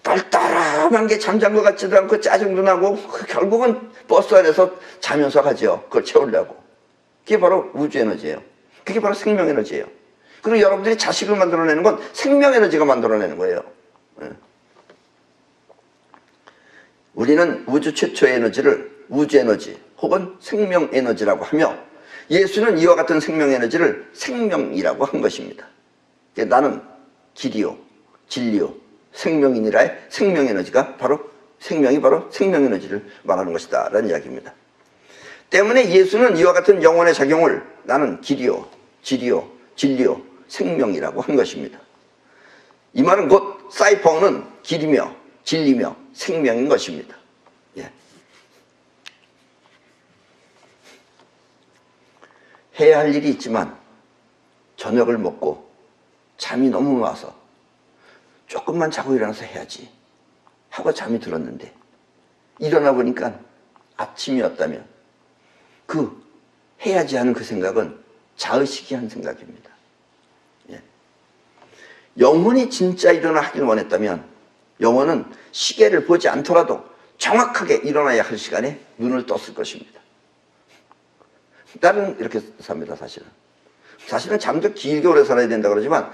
떨떠름한 게 잠잔 것 같지도 않고 짜증도 나고 결국은 버스 안에서 자면서 가죠. 그걸 채우려고. 그게 바로 우주 에너지예요. 그게 바로 생명 에너지예요. 그리고 여러분들이 자식을 만들어내는 건 생명 에너지가 만들어내는 거예요. 우리는 우주 최초의 에너지를 우주 에너지 혹은 생명 에너지라고 하며 예수는 이와 같은 생명 에너지를 생명이라고 한 것입니다. 나는 길이요 진리요 생명이니라의 생명 에너지가 바로 생명이 바로 생명 에너지를 말하는 것이다 라는 이야기입니다. 때문에 예수는 이와 같은 영혼의 작용을 나는 길이요 질이요 진리요 생명이라고 한 것입니다. 이 말은 곧 사이펑은 길이며 진리며 생명인 것입니다. 예. 해야 할 일이 있지만 저녁을 먹고 잠이 너무 와서 조금만 자고 일어나서 해야지 하고 잠이 들었는데 일어나 보니까 아침이었다면 그 해야지 하는 그 생각은 자의식이 한 생각입니다. 예. 영혼이 진짜 일어나 하길 원했다면 영혼은 시계를 보지 않더라도 정확하게 일어나야 할 시간에 눈을 떴을 것입니다. 나는 이렇게 삽니다. 사실은 잠도 길게 오래 살아야 된다 그러지만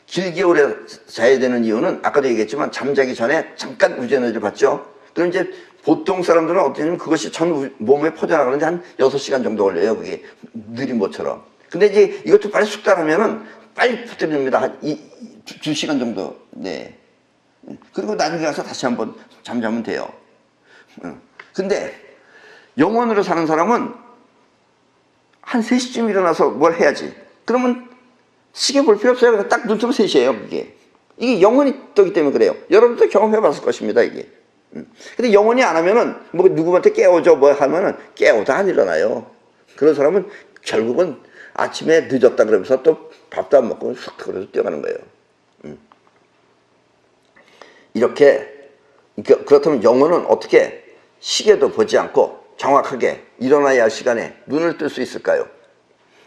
길게 오래 자야 되는 이유는 아까도 얘기했지만 잠자기 전에 잠깐 우주 에너지를 받죠. 그럼 이제 보통 사람들은 어떠냐면 그것이 전 몸에 퍼져나가는데 한 6시간 정도 걸려요. 그게 느린 것처럼. 근데 이제 이것도 빨리 숙달하면은 빨리 퍼뜨립니다. 한 2시간 정도. 네. 그리고 나중에 가서 다시 한번 잠자면 돼요. 근데 영혼으로 사는 사람은 한 3시쯤 일어나서 뭘 해야지. 그러면 시계 볼 필요 없어요. 딱 눈 뜨면 3시예요. 이게 영혼이 뜨기 때문에 그래요. 여러분도 경험해 봤을 것입니다. 이게. 근데 영혼이 안 하면은 뭐 누구한테 깨워줘 뭐 하면은 깨워도 안 일어나요. 그런 사람은 결국은 아침에 늦었다 그러면서 또 밥도 안 먹고 쑥 그래서 뛰어가는 거예요. 이렇게 그렇다면 영혼은 어떻게 시계도 보지 않고 정확하게 일어나야 할 시간에 눈을 뜰 수 있을까요?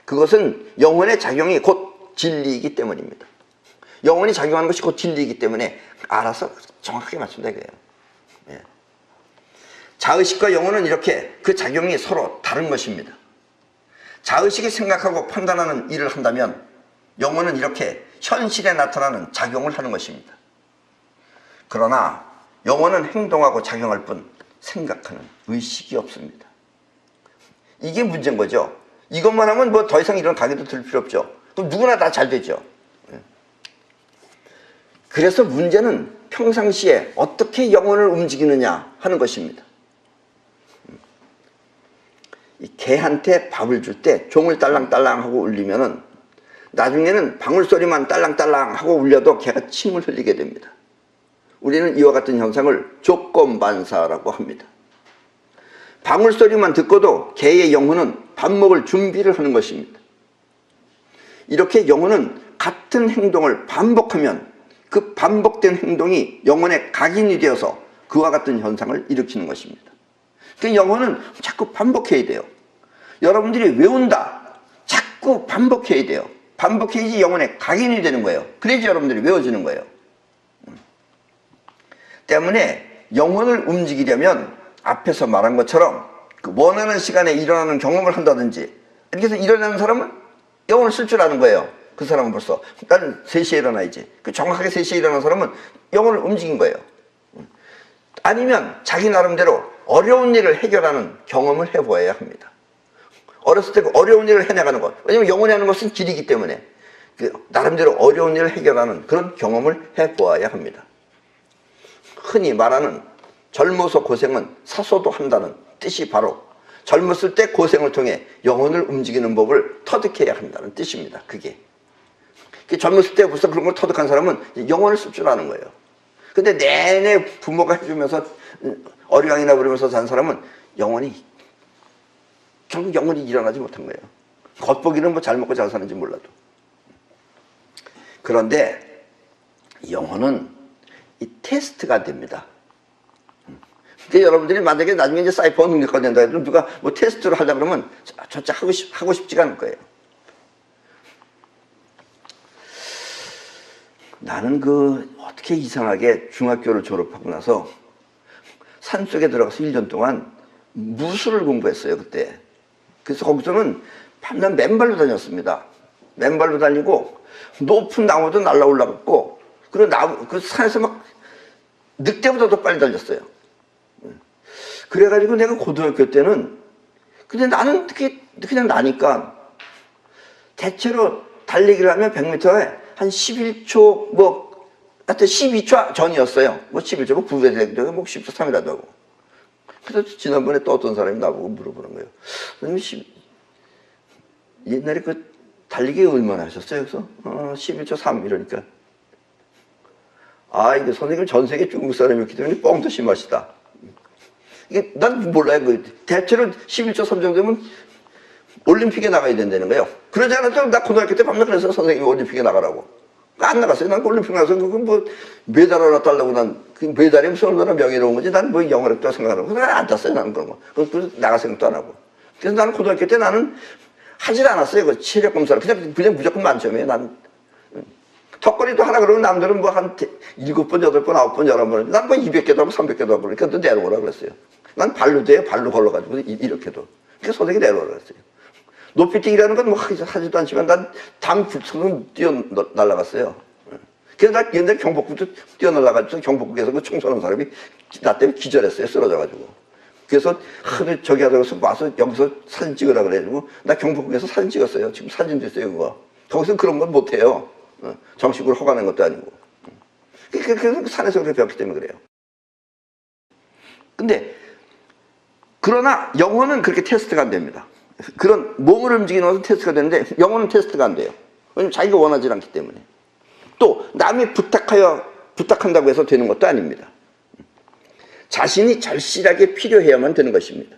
그것은 영혼의 작용이 곧 진리이기 때문입니다. 영혼이 작용하는 것이 곧 진리이기 때문에 알아서 정확하게 맞춘다 이거예요. 예. 자의식과 영혼은 이렇게 그 작용이 서로 다른 것입니다. 자의식이 생각하고 판단하는 일을 한다면 영혼은 이렇게 현실에 나타나는 작용을 하는 것입니다. 그러나 영혼은 행동하고 작용할 뿐 생각하는 의식이 없습니다. 이게 문제인 거죠. 이것만 하면 뭐 더 이상 이런 강의도 들을 필요 없죠. 그럼 누구나 다 잘 되죠. 그래서 문제는 평상시에 어떻게 영혼을 움직이느냐 하는 것입니다. 이 개한테 밥을 줄 때 종을 딸랑딸랑 하고 울리면은 나중에는 방울소리만 딸랑딸랑 하고 울려도 개가 침을 흘리게 됩니다. 우리는 이와 같은 현상을 조건반사라고 합니다. 방울소리만 듣고도 개의 영혼은 밥 먹을 준비를 하는 것입니다. 이렇게 영혼은 같은 행동을 반복하면 그 반복된 행동이 영혼의 각인이 되어서 그와 같은 현상을 일으키는 것입니다. 그러니까 영혼은 자꾸 반복해야 돼요. 여러분들이 외운다. 자꾸 반복해야 돼요. 반복해야지 영혼의 각인이 되는 거예요. 그래야지 여러분들이 외워지는 거예요. 때문에 영혼을 움직이려면 앞에서 말한 것처럼 그 원하는 시간에 일어나는 경험을 한다든지 이렇게 해서 일어나는 사람은 영혼을 쓸 줄 아는 거예요. 그 사람은 벌써 나는 3시에 일어나야지. 그 정확하게 3시에 일어나는 사람은 영혼을 움직인 거예요. 아니면 자기 나름대로 어려운 일을 해결하는 경험을 해보아야 합니다. 어렸을 때 그 어려운 일을 해나가는 것. 왜냐면 영혼이 하는 것은 길이기 때문에 그 나름대로 어려운 일을 해결하는 그런 경험을 해보아야 합니다. 흔히 말하는 젊어서 고생은 사소도 한다는 뜻이 바로 젊었을 때 고생을 통해 영혼을 움직이는 법을 터득해야 한다는 뜻입니다. 그게 젊었을 때 벌써 그런 걸 터득한 사람은 영혼을 쓸 줄 아는 거예요. 근데 내내 부모가 해주면서 어리광이나 부리면서 산 사람은 결국 영혼이 일어나지 못한 거예요. 겉보기는 뭐 잘 먹고 잘 사는지 몰라도. 그런데 영혼은 이 테스트가 됩니다. 그러니까 여러분들이 만약에 나중에 이제 사이퍼 능력가 된다 해도 누가 뭐 테스트를 하려고 그러면 절대 하고 싶지가 않을 거예요. 나는 어떻게 이상하게 중학교를 졸업하고 나서 산속에 들어가서 1년 동안 무술을 공부했어요, 그때. 그래서 거기서는 밤낮 맨발로 다녔습니다. 맨발로 다니고 높은 나무도 날라 올라갔고 그리고 그 산에서 막 늑대보다 더 빨리 달렸어요. 그래가지고 내가 고등학교 때는 근데 나는 그냥 나니까 대체로 달리기를 하면 100m에 한 11초 하여튼 12초 전이었어요. 11초 뭐 9회 뭐 10초 3이라도 하고. 그래서 지난번에 또 어떤 사람이 나보고 물어보는 거예요. 선생님 옛날에 그 달리기 얼마나 하셨어요? 그래서 11초 3 이러니까 이게 선생님 전 세계 중국 사람이었기 때문에 뻥도 심하시다. 이게 난 몰라요. 대체로 11초 3 정도면 올림픽에 나가야 된다는 거예요. 그러지 않아도 나 고등학교 때 밤낮 그래서 선생님이 올림픽에 나가라고. 안 나갔어요. 난 올림픽 나가서 그건 뭐 메달 하나 따려고 그 메달이 무슨 얼마나 명예로운 건지 난 뭐 영어력도 생각하고 그래서 안 땄어요. 나는 그런 거. 그래서 나갈 생각도 안 하고. 그래서 나는 고등학교 때 나는 하질 않았어요. 그 체력 검사를. 그냥 무조건 만점이에요. 난 턱걸이도 하나 그러면 남들은 뭐 한 7번, 8번, 9번, 11번. 난 뭐 200개도 하고 300개도 하고 그러니까 또 내려오라 그랬어요. 난 발로 돼요. 발로 걸러가지고 이렇게도. 그래서 선생님이 내려오라 그랬어요. 높이뛰기라는 건 뭐 하지도 않지만 난 담불처럼 날아갔어요. 그래서 나 옛날에 경복궁도 뛰어날아가지고 경복궁에서 그 청소하는 사람이 나 때문에 기절했어요. 쓰러져가지고. 그래서 하도 저기 하다가 와서 여기서 사진 찍으라 그래가지고 나 경복궁에서 사진 찍었어요. 지금 사진도 있어요. 그거. 거기서 그런 건 못해요. 정식으로 허가낸 것도 아니고. 그래서 산에서 그렇게 배웠기 때문에 그래요. 근데 그러나 영혼은 그렇게 테스트가 안 됩니다. 그런 몸을 움직이는 것은 테스트가 되는데 영혼은 테스트가 안 돼요. 왜냐면 자기가 원하지 않기 때문에. 또 남이 부탁한다고 해서 되는 것도 아닙니다. 자신이 절실하게 필요해야만 되는 것입니다.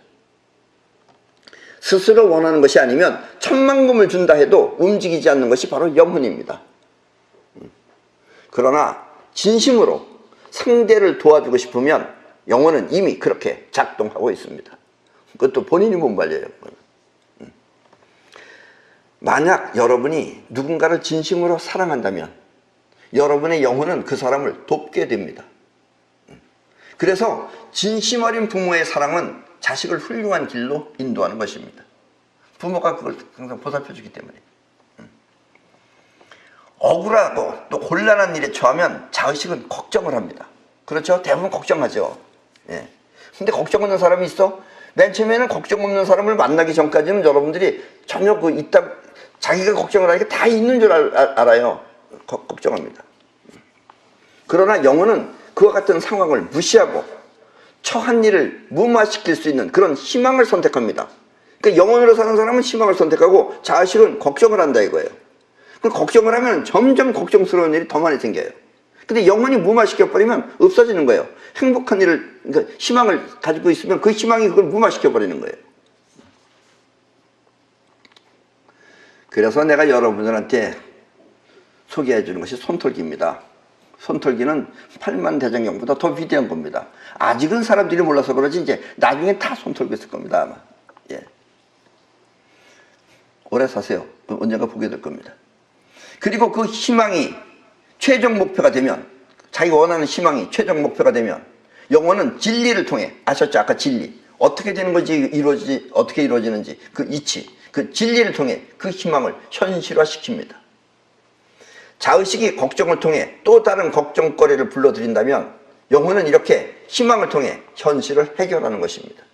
스스로 원하는 것이 아니면 천만금을 준다 해도 움직이지 않는 것이 바로 영혼입니다. 그러나 진심으로 상대를 도와주고 싶으면 영혼은 이미 그렇게 작동하고 있습니다. 그것도 본인이 못 말려요. 만약 여러분이 누군가를 진심으로 사랑한다면 여러분의 영혼은 그 사람을 돕게 됩니다. 그래서 진심 어린 부모의 사랑은 자식을 훌륭한 길로 인도하는 것입니다. 부모가 그걸 항상 보살펴주기 때문에. 억울하고 또 곤란한 일에 처하면 자식은 걱정을 합니다. 그렇죠? 대부분 걱정하죠. 예. 근데 걱정 없는 사람이 있어? 맨 처음에는 걱정 없는 사람을 만나기 전까지는 여러분들이 전혀 자기가 걱정을 하니까 다 있는 줄 알아요. 걱정합니다. 그러나 영혼은 그와 같은 상황을 무시하고 처한 일을 무마시킬 수 있는 그런 희망을 선택합니다. 그러니까 영혼으로 사는 사람은 희망을 선택하고 자식은 걱정을 한다 이거예요. 그 걱정을 하면 점점 걱정스러운 일이 더 많이 생겨요. 근데 영혼이 무마시켜버리면 없어지는 거예요. 행복한 일을, 그러니까 희망을 가지고 있으면 그 희망이 그걸 무마시켜버리는 거예요. 그래서 내가 여러분들한테 소개해 주는 것이 손털기입니다. 손털기는 팔만대장경보다 더 위대한 겁니다. 아직은 사람들이 몰라서 그러지 이제 나중에 다 손털기 있을 겁니다 아마. 예. 오래 사세요. 언젠가 보게 될 겁니다. 그리고 그 희망이 최종 목표가 되면 자기가 원하는 희망이 최종 목표가 되면 영혼은 진리를 통해, 아셨죠? 아까 진리. 어떻게 되는 건지, 어떻게 이루어지는지, 그 이치, 그 진리를 통해 그 희망을 현실화시킵니다. 자의식이 걱정을 통해 또 다른 걱정거리를 불러들인다면 영혼은 이렇게 희망을 통해 현실을 해결하는 것입니다.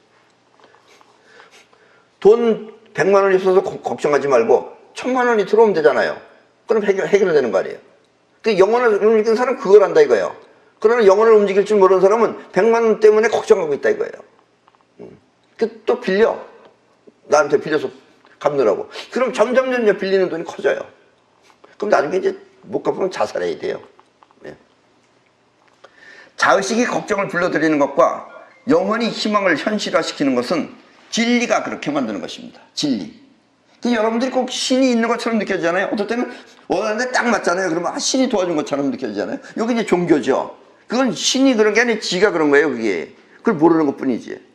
돈 100만 원이 있어서 걱정하지 말고 1000만 원이 들어오면 되잖아요. 그럼 해결되는 거 아니에요. 그 영혼을 움직이는 사람은 그걸 한다 이거예요. 그러나 영혼을 움직일 줄 모르는 사람은 100만 원 때문에 걱정하고 있다 이거예요. 또 빌려. 나한테 빌려서 갚느라고. 그럼 점점 빌리는 돈이 커져요. 그럼 나중에 이제 못 갚으면 자살해야 돼요. 네. 자의식이 걱정을 불러들이는 것과 영혼이 희망을 현실화시키는 것은 진리가 그렇게 만드는 것입니다. 진리. 여러분들이 꼭 신이 있는 것처럼 느껴지잖아요. 어떨 때는 원하는데 딱 맞잖아요. 그러면 신이 도와준 것처럼 느껴지잖아요. 여기 이제 종교죠. 그건 신이 그런 게 아니라 지가 그런 거예요. 그게. 그걸 모르는 것 뿐이지.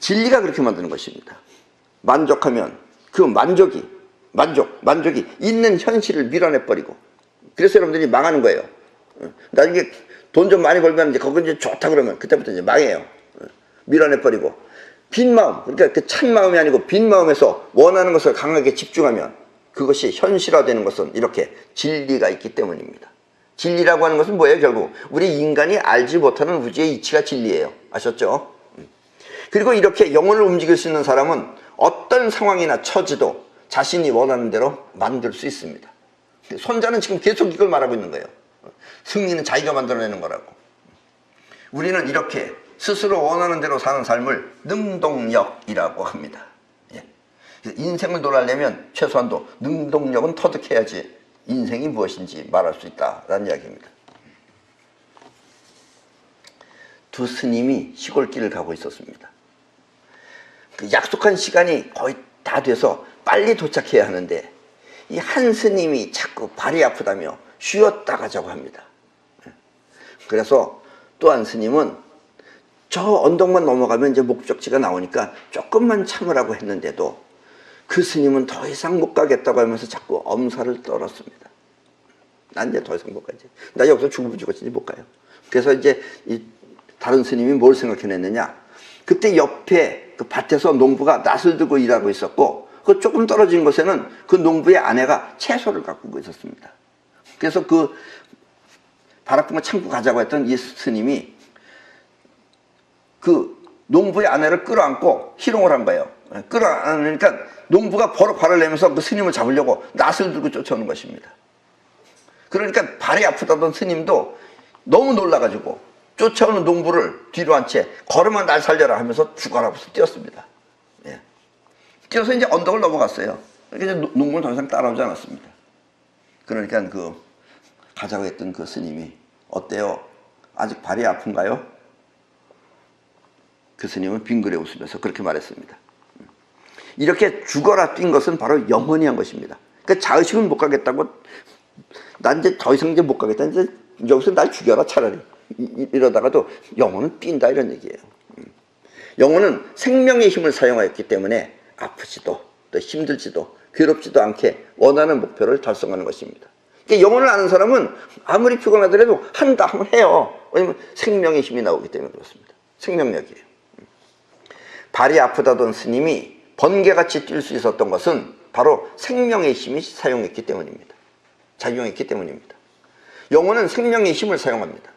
진리가 그렇게 만드는 것입니다. 만족하면 그 만족이 있는 현실을 밀어내버리고, 그래서 여러분들이 망하는 거예요. 나중에 돈 좀 많이 벌면 이제 그건 이제 좋다 그러면 그때부터 이제 망해요. 밀어내버리고, 빈 마음, 그러니까 그 찬 마음이 아니고 빈 마음에서 원하는 것을 강하게 집중하면 그것이 현실화되는 것은 이렇게 진리가 있기 때문입니다. 진리라고 하는 것은 뭐예요? 결국 우리 인간이 알지 못하는 우주의 이치가 진리예요. 아셨죠? 그리고 이렇게 영혼을 움직일 수 있는 사람은 어떤 상황이나 처지도 자신이 원하는 대로 만들 수 있습니다. 손자는 지금 계속 이걸 말하고 있는 거예요. 승리는 자기가 만들어내는 거라고. 우리는 이렇게 스스로 원하는 대로 사는 삶을 능동력이라고 합니다. 예. 인생을 놀아내려면 최소한도 능동력은 터득해야지 인생이 무엇인지 말할 수 있다라는 이야기입니다. 두 스님이 시골길을 가고 있었습니다. 그 약속한 시간이 거의 다 돼서 빨리 도착해야 하는데 이 한 스님이 자꾸 발이 아프다며 쉬었다 가자고 합니다. 그래서 또 한 스님은 저 언덕만 넘어가면 이제 목적지가 나오니까 조금만 참으라고 했는데도 그 스님은 더 이상 못 가겠다고 하면서 자꾸 엄살을 떨었습니다. 난 이제 더 이상 못 가지. 나 여기서 죽으면 죽었지 못 가요. 그래서 이제 이 다른 스님이 뭘 생각해냈느냐. 그때 옆에 그 밭에서 농부가 낫을 들고 일하고 있었고, 그 조금 떨어진 곳에는 그 농부의 아내가 채소를 가꾸고 있었습니다. 그래서 그 발 아픈 거 참고 가자고 했던 이 스님이 그 농부의 아내를 끌어안고 희롱을 한 거예요. 끌어안으니까 농부가 버럭 발을 내면서 그 스님을 잡으려고 낫을 들고 쫓아오는 것입니다. 그러니까 발이 아프다던 스님도 너무 놀라가지고 쫓아오는 농부를 뒤로 한 채 걸으면 날 살려라 하면서 죽어라 하면서 뛰었습니다. 예. 뛰어서 이제 언덕을 넘어갔어요. 그러니까 이제 농부는 더 이상 따라오지 않았습니다. 그러니까 그 가자고 했던 그 스님이 어때요? 아직 발이 아픈가요? 그 스님은 빙그레 웃으면서 그렇게 말했습니다. 이렇게 죽어라 뛴 것은 바로 영원히 한 것입니다. 그러니까 자의식은 못 가겠다고, 난 이제 더 이상 이제 못 가겠다. 이제 여기서 날 죽여라 차라리. 이러다가도 영혼은 뛴다 이런 얘기예요. 영혼은 생명의 힘을 사용하였기 때문에 아프지도 또 힘들지도 괴롭지도 않게 원하는 목표를 달성하는 것입니다. 그러니까 영혼을 아는 사람은 아무리 피곤하더라도 한다 하면 해요. 왜냐면 생명의 힘이 나오기 때문에 그렇습니다. 생명력이에요. 발이 아프다던 스님이 번개같이 뛸 수 있었던 것은 바로 생명의 힘이 사용했기 때문입니다. 작용했기 때문입니다. 영혼은 생명의 힘을 사용합니다.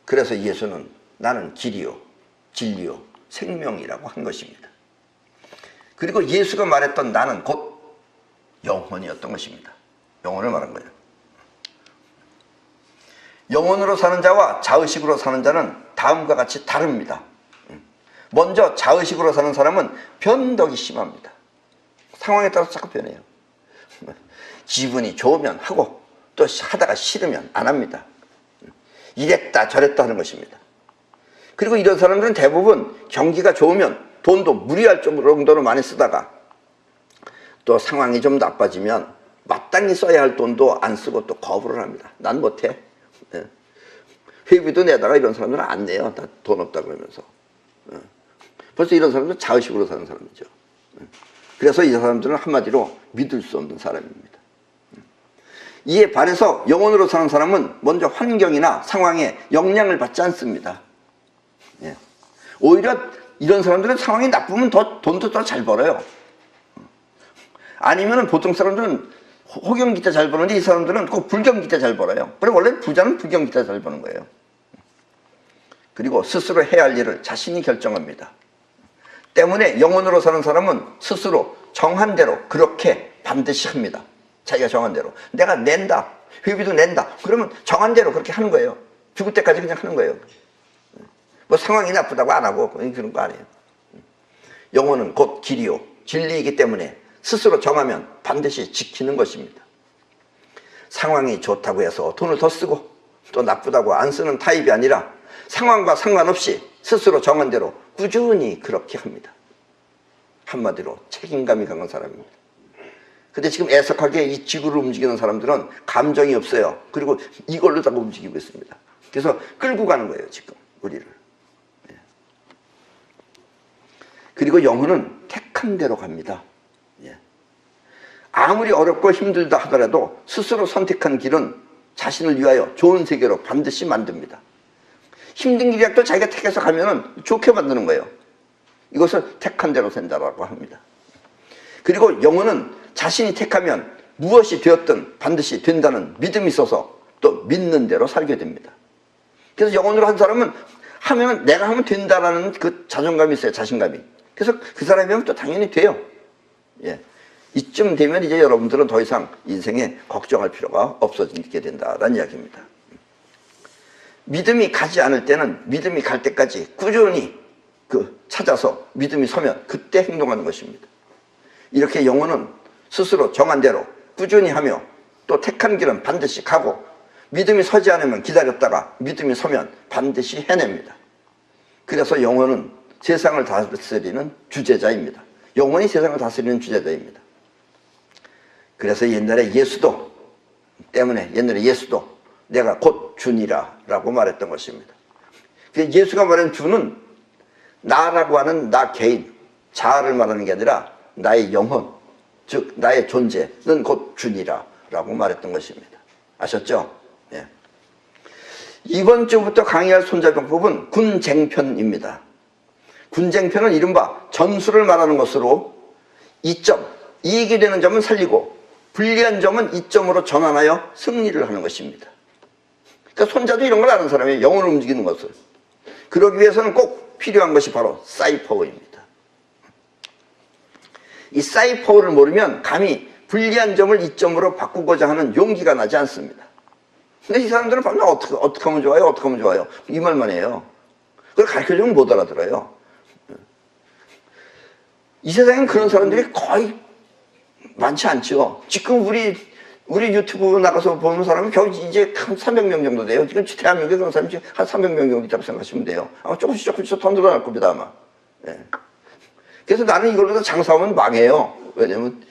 그래서 예수는 나는 길이요 진리요 생명이라고 한 것입니다. 그리고 예수가 말했던 나는 곧 영혼이었던 것입니다. 영혼을 말한 거예요. 영혼으로 사는 자와 자의식으로 사는 자는 다음과 같이 다릅니다. 먼저 자의식으로 사는 사람은 변덕이 심합니다. 상황에 따라서 자꾸 변해요. 기분이 좋으면 하고 또 하다가 싫으면 안 합니다. 이랬다 저랬다 하는 것입니다. 그리고 이런 사람들은 대부분 경기가 좋으면 돈도 무리할 정도로 많이 쓰다가 또 상황이 좀 나빠지면 마땅히 써야 할 돈도 안 쓰고 또 거부를 합니다. 난 못해. 회비도 내다가 이런 사람들은 안 내요. 다 돈 없다 그러면서. 벌써 이런 사람들은 자의식으로 사는 사람이죠. 그래서 이 사람들은 한마디로 믿을 수 없는 사람입니다. 이에 반해서 영혼으로 사는 사람은 먼저 환경이나 상황에 영향을 받지 않습니다. 예. 오히려 이런 사람들은 상황이 나쁘면 돈도 더 잘 벌어요. 아니면은 보통 사람들은 호경기 때 잘 버는데 이 사람들은 꼭 불경기 때 잘 벌어요. 그래 원래 부자는 불경기 때 잘 버는 거예요. 그리고 스스로 해야 할 일을 자신이 결정합니다. 때문에 영혼으로 사는 사람은 스스로 정한 대로 그렇게 반드시 합니다. 자기가 정한 대로. 내가 낸다. 회비도 낸다. 그러면 정한 대로 그렇게 하는 거예요. 죽을 때까지 그냥 하는 거예요. 뭐 상황이 나쁘다고 안 하고 그런 거 아니에요. 영혼은 곧 길이요 진리이기 때문에 스스로 정하면 반드시 지키는 것입니다. 상황이 좋다고 해서 돈을 더 쓰고 또 나쁘다고 안 쓰는 타입이 아니라 상황과 상관없이 스스로 정한 대로 꾸준히 그렇게 합니다. 한마디로 책임감이 강한 사람입니다. 근데 지금 애석하게 이 지구를 움직이는 사람들은 감정이 없어요. 그리고 이걸로다가 움직이고 있습니다. 그래서 끌고 가는 거예요, 지금 우리를. 그리고 영혼은 택한 대로 갑니다. 아무리 어렵고 힘들다 하더라도 스스로 선택한 길은 자신을 위하여 좋은 세계로 반드시 만듭니다. 힘든 길이라도 자기가 택해서 가면은 좋게 만드는 거예요. 이것을 택한 대로 된다라고 합니다. 그리고 영혼은 자신이 택하면 무엇이 되었든 반드시 된다는 믿음이 있어서 또 믿는 대로 살게 됩니다. 그래서 영혼으로 한 사람은 하면 내가 하면 된다라는 그 자존감이 있어요. 자신감이. 그래서 그 사람이 하면 또 당연히 돼요. 예. 이쯤 되면 이제 여러분들은 더 이상 인생에 걱정할 필요가 없어지게 된다라는 이야기입니다. 믿음이 가지 않을 때는 믿음이 갈 때까지 꾸준히 찾아서 믿음이 서면 그때 행동하는 것입니다. 이렇게 영혼은 스스로 정한 대로 꾸준히 하며 또 택한 길은 반드시 가고 믿음이 서지 않으면 기다렸다가 믿음이 서면 반드시 해냅니다. 그래서 영혼은 세상을 다스리는 주재자입니다. 영혼이 세상을 다스리는 주재자입니다. 그래서 옛날에 예수도 내가 곧 주니라 라고 말했던 것입니다. 예수가 말한 주는 나라고 하는 나 개인, 자아를 말하는 게 아니라 나의 영혼, 즉 나의 존재는 곧 주니라 라고 말했던 것입니다. 아셨죠? 예. 이번 주부터 강의할 손자병법은 군쟁편입니다. 군쟁편은 이른바 전술을 말하는 것으로 이익이 되는 점은 살리고 불리한 점은 이점으로 전환하여 승리를 하는 것입니다. 그러니까 손자도 이런 걸 아는 사람이에요. 영혼을 움직이는 것을. 그러기 위해서는 꼭 필요한 것이 바로 사이퍼워입니다. 이 사이퍼워를 모르면 감히 불리한 점을 이점으로 바꾸고자 하는 용기가 나지 않습니다. 근데 이 사람들은 밤낮 어떻게 하면 좋아요? 어떻게 하면 좋아요? 이 말만 해요. 그걸 가르쳐주면 못 알아들어요. 이 세상엔 그런 사람들이 거의 많지 않죠. 지금 우리 유튜브 나가서 보는 사람은 겨우 이제 한 300명 정도 돼요. 지금 대한민국에 그런 사람이 한 300명 정도 있다고 생각하시면 돼요. 아마 조금씩 더 늘어날 겁니다, 아마. 예. 그래서 나는 이걸로 장사하면 망해요. 왜냐면,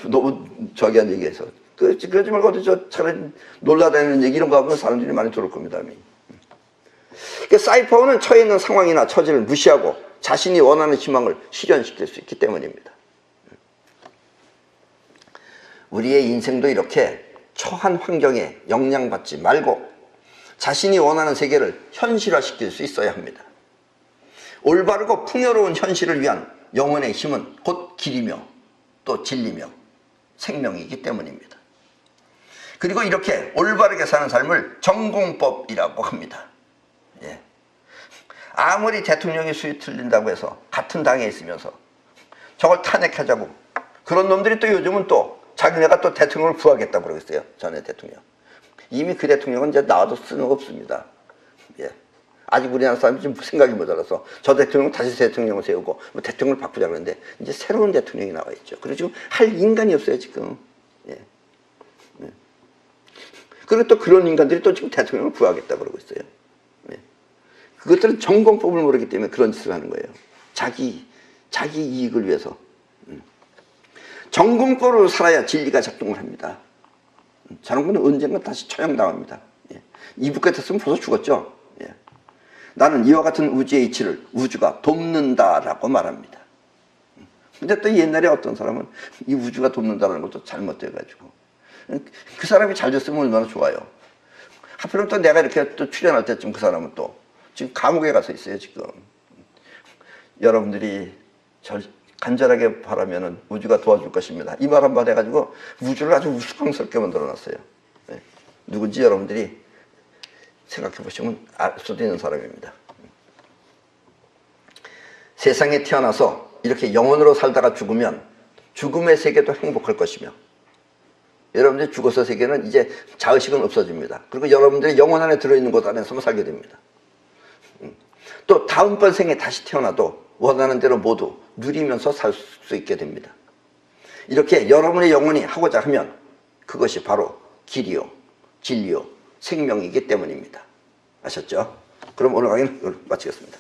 너무 저기한 얘기해서. 그러지 말고 차라리 놀라다니는 얘기 이런 거 하면 사람들이 많이 들을 겁니다. 그러니까 사이퍼는 처해 있는 상황이나 처지를 무시하고 자신이 원하는 희망을 실현시킬 수 있기 때문입니다. 우리의 인생도 이렇게 처한 환경에 영향받지 말고 자신이 원하는 세계를 현실화시킬 수 있어야 합니다. 올바르고 풍요로운 현실을 위한 영혼의 힘은 곧 길이며 또 진리며 생명이기 때문입니다. 그리고 이렇게 올바르게 사는 삶을 전공법이라고 합니다. 예. 아무리 대통령이 수위 틀린다고 해서 같은 당에 있으면서 저걸 탄핵하자고 그런 놈들이 또 요즘은 또 자기네가 또 대통령을 구하겠다고 그러고 있어요. 전에 대통령. 이미 그 대통령은 이제 나와도 쓸모없습니다. 예. 아직 우리나라 사람이 좀 생각이 모자라서 저 대통령 다시 대통령을 세우고 뭐 대통령을 바꾸자 그러는데 이제 새로운 대통령이 나와 있죠. 그리고 지금 할 인간이 없어요, 지금. 예. 예. 그리고 또 그런 인간들이 또 지금 대통령을 구하겠다고 그러고 있어요. 예. 그것들은 전공법을 모르기 때문에 그런 짓을 하는 거예요. 자기 이익을 위해서. 전공법으로 살아야 진리가 작동을 합니다. 저런 분은 언젠가 다시 처형당합니다. 예. 이북 같았으면 벌써 죽었죠. 예. 나는 이와 같은 우주의 이치를 우주가 돕는다라고 말합니다. 근데 또 옛날에 어떤 사람은 이 우주가 돕는다는 것도 잘못돼가지고 그 사람이 잘 됐으면 얼마나 좋아요. 하필이면 또 내가 이렇게 또 출연할 때쯤 그 사람은 또 지금 감옥에 가서 있어요 지금. 여러분들이 간절하게 바라면은 우주가 도와줄 것입니다. 이 말 한마디 해가지고 우주를 아주 우스꽝스럽게 만들어놨어요. 네. 누군지 여러분들이 생각해 보시면 알 수도 있는 사람입니다. 세상에 태어나서 이렇게 영혼으로 살다가 죽으면 죽음의 세계도 행복할 것이며 여러분들이 죽어서 세계는 이제 자의식은 없어집니다. 그리고 여러분들이 영혼 안에 들어있는 곳 안에서만 살게 됩니다. 또 다음번 생에 다시 태어나도 원하는 대로 모두 누리면서 살 수 있게 됩니다. 이렇게 여러분의 영혼이 하고자 하면 그것이 바로 길이요, 진리요, 생명이기 때문입니다. 아셨죠? 그럼 오늘 강의는 마치겠습니다.